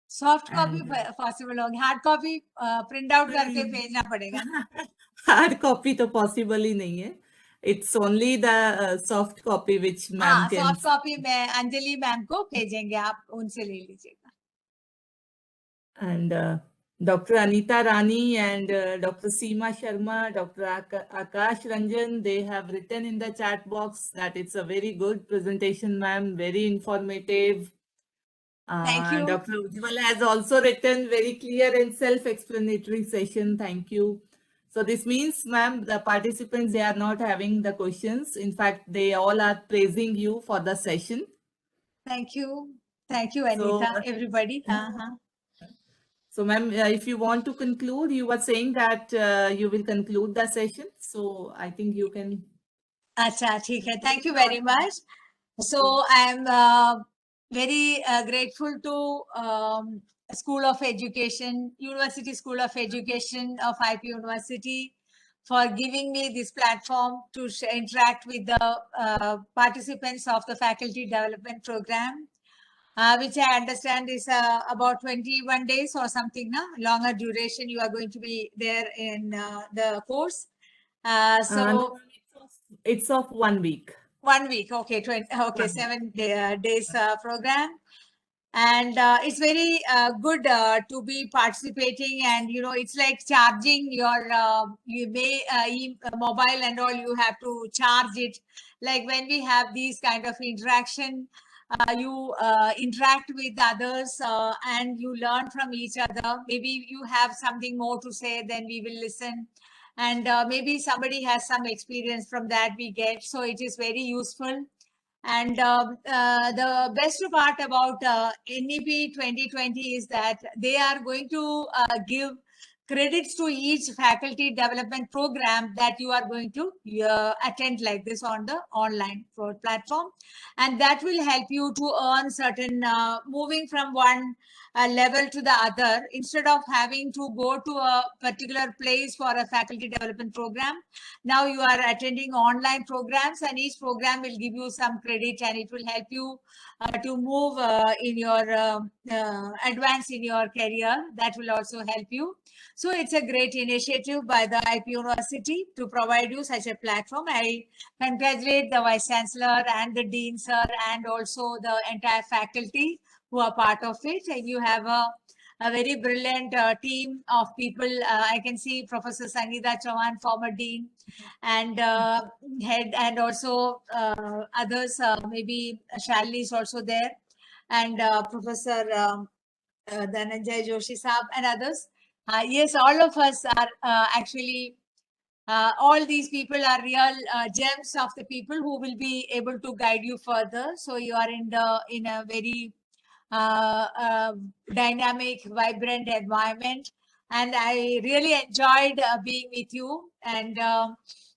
Soft copy possible होगी, hard copy print out करके भेजना पड़ेगा ना? Hard copy तो possible ही नहीं है. It's only the soft copy which ma'am can. Soft copy मैं Anjali ma'am को भेजेंगे, आप उनसे ले लीजिएगा. And Dr. Anita Rani and Dr. Seema Sharma, Dr. Akash Ranjan, they have written in the chat box that it's a very good presentation, ma'am, very informative. Thank you. Dr. Ujjwala has also written very clear and self-explanatory session. Thank you. So this means, ma'am, the participants, they are not having the questions. In fact, they all are praising you for the session. Thank you. Thank you, Anita, everybody. So, ma'am, if you want to conclude, you were saying that you will conclude the session. So I think you can. Acha, theek hai. Thank you very much. So I am very grateful to School of Education, University School of Education of IP University for giving me this platform to interact with the participants of the faculty development program. which I understand is about 21 days or something, no? Longer duration. You are going to be there in the course. So No, it's of 1 week. 1 week, okay, 20, okay, 7 days program. And it's very good to be participating, and it's like charging your mobile and all. You have to charge it. Like when we have these kind of interaction, you interact with others and you learn from each other. Maybe you have something more to say, then we will listen, and maybe somebody has some experience from that we get. So it is very useful. And the best part about NEP 2020 is that they are going to give credits to each faculty development program that you are going to attend like this on the online platform. And that will help you to earn certain, moving from one level to the other, instead of having to go to a particular place for a faculty development program. Now you are attending online programs, and each program will give you some credit, and it will help you to move in your advance in your career. That will also help you. So it's a great initiative by the IP University to provide you such a platform. I congratulate the Vice Chancellor and the Dean Sir and also the entire faculty who are part of it. And you have a very brilliant team of people. I can see Professor Sangeeta Chauhan, former Dean, and head, and also others, maybe Shalini is also there, and Professor Dhananjay Joshi Saab and others. Yes, all of us are actually, all these people are real gems of the people who will be able to guide you further. So you are in a very dynamic, vibrant environment. And I really enjoyed being with you. And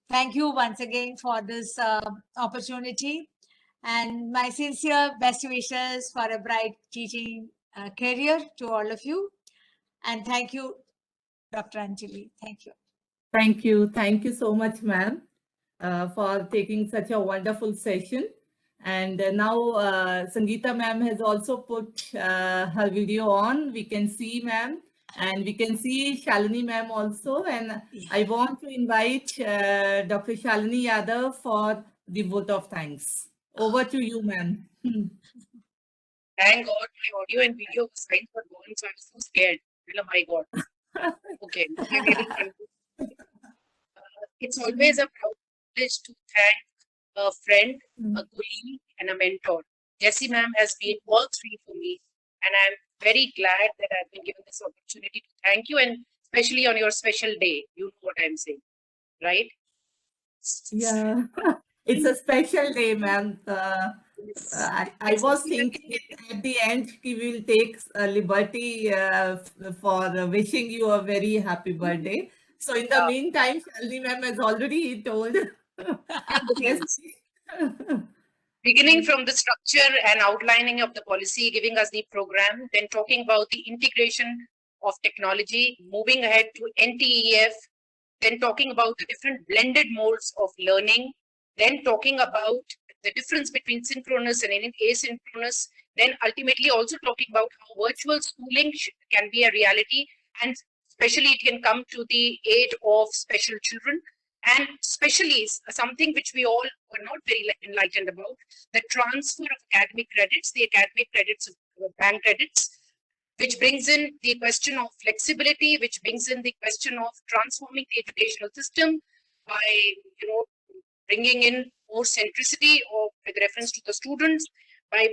thank you once again for this opportunity. And my sincere best wishes for a bright teaching career to all of you. And thank you, Dr. Anjali. Thank you. Thank you. Thank you so much, ma'am, for taking such a wonderful session. And now Sangeeta ma'am has also put her video on. We can see ma'am, and we can see Shalini ma'am also. And I want to invite Dr. Shalini Yadav for the vote of thanks. Over to you, ma'am. Thank God my audio and video signs were gone, so I was so scared. Oh my God. Okay. It's always a proud privilege to thank a friend, a colleague, and a mentor. Jessie ma'am has been all three for me, and I'm very glad that I've been given this opportunity to thank you, and especially on your special day. You know what I'm saying, right? Yeah, it's a special day, ma'am. I was thinking at the end we will take liberty for wishing you a very happy birthday. So in the meantime, Shalini ma'am has already told. Yes. Beginning from the structure and outlining of the policy, giving us the program, then talking about the integration of technology, moving ahead to NTEF, then talking about the different blended modes of learning, then talking about the difference between synchronous and asynchronous, then ultimately also talking about how virtual schooling can be a reality, and especially it can come to the aid of special children, and especially something which we all were not very enlightened about, the transfer of academic credits, the academic credits of bank credits, which brings in the question of flexibility, which brings in the question of transforming the educational system by, bringing in more centricity or with reference to the students, by,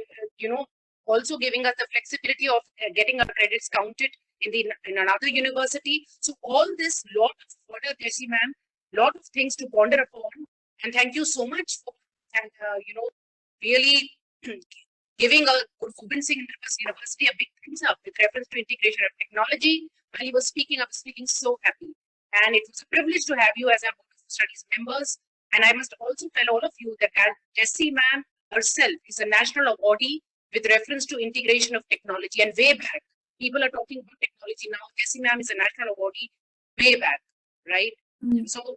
also giving us the flexibility of getting our credits counted in another university. So all this, lot of further, Jessie ma'am, lot of things to ponder upon. And thank you so much for, really giving a Gobind Singh University a big thumbs up with reference to integration of technology. While he was speaking, I was feeling so happy. And it was a privilege to have you as our Board of Studies members. And I must also tell all of you that Jessie ma'am herself is a national awardee with reference to integration of technology. And way back, people are talking about technology now. Jessie ma'am is a national awardee way back, right? So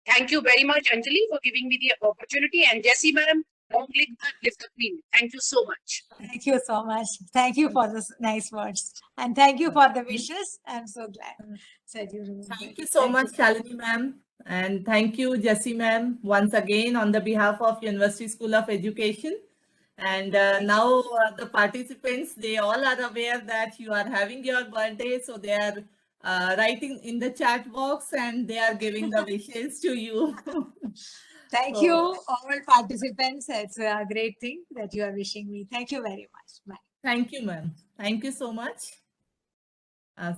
thank you very much, Anjali, for giving me the opportunity. And Jessie ma'am, Long live the Queen. Thank you so much. Thank you so much. Thank you for the nice words. And thank you for the wishes. I'm so glad that you remembered. Thank you so Thank much, Shalini ma'am. And thank you, Jessie ma'am, once again on the behalf of University School of Education. And now the participants, they all are aware that you are having your birthday. So they are writing in the chat box and they are giving the wishes to you. Thank So- you, all participants. It's a great thing that you are wishing me. Thank you very much. Bye. Thank you, ma'am. Thank you so much.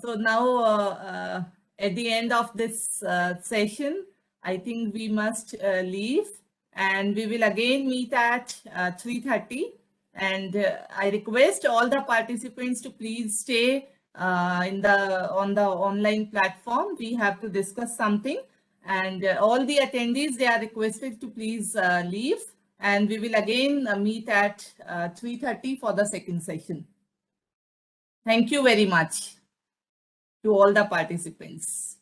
So now at the end of this session, I think we must leave and we will again meet at 3:30. And I request all the participants to please stay on the online platform. We have to discuss something, and all the attendees, they are requested to please leave, and we will again meet at 3:30 for the second session. Thank you very much to all the participants.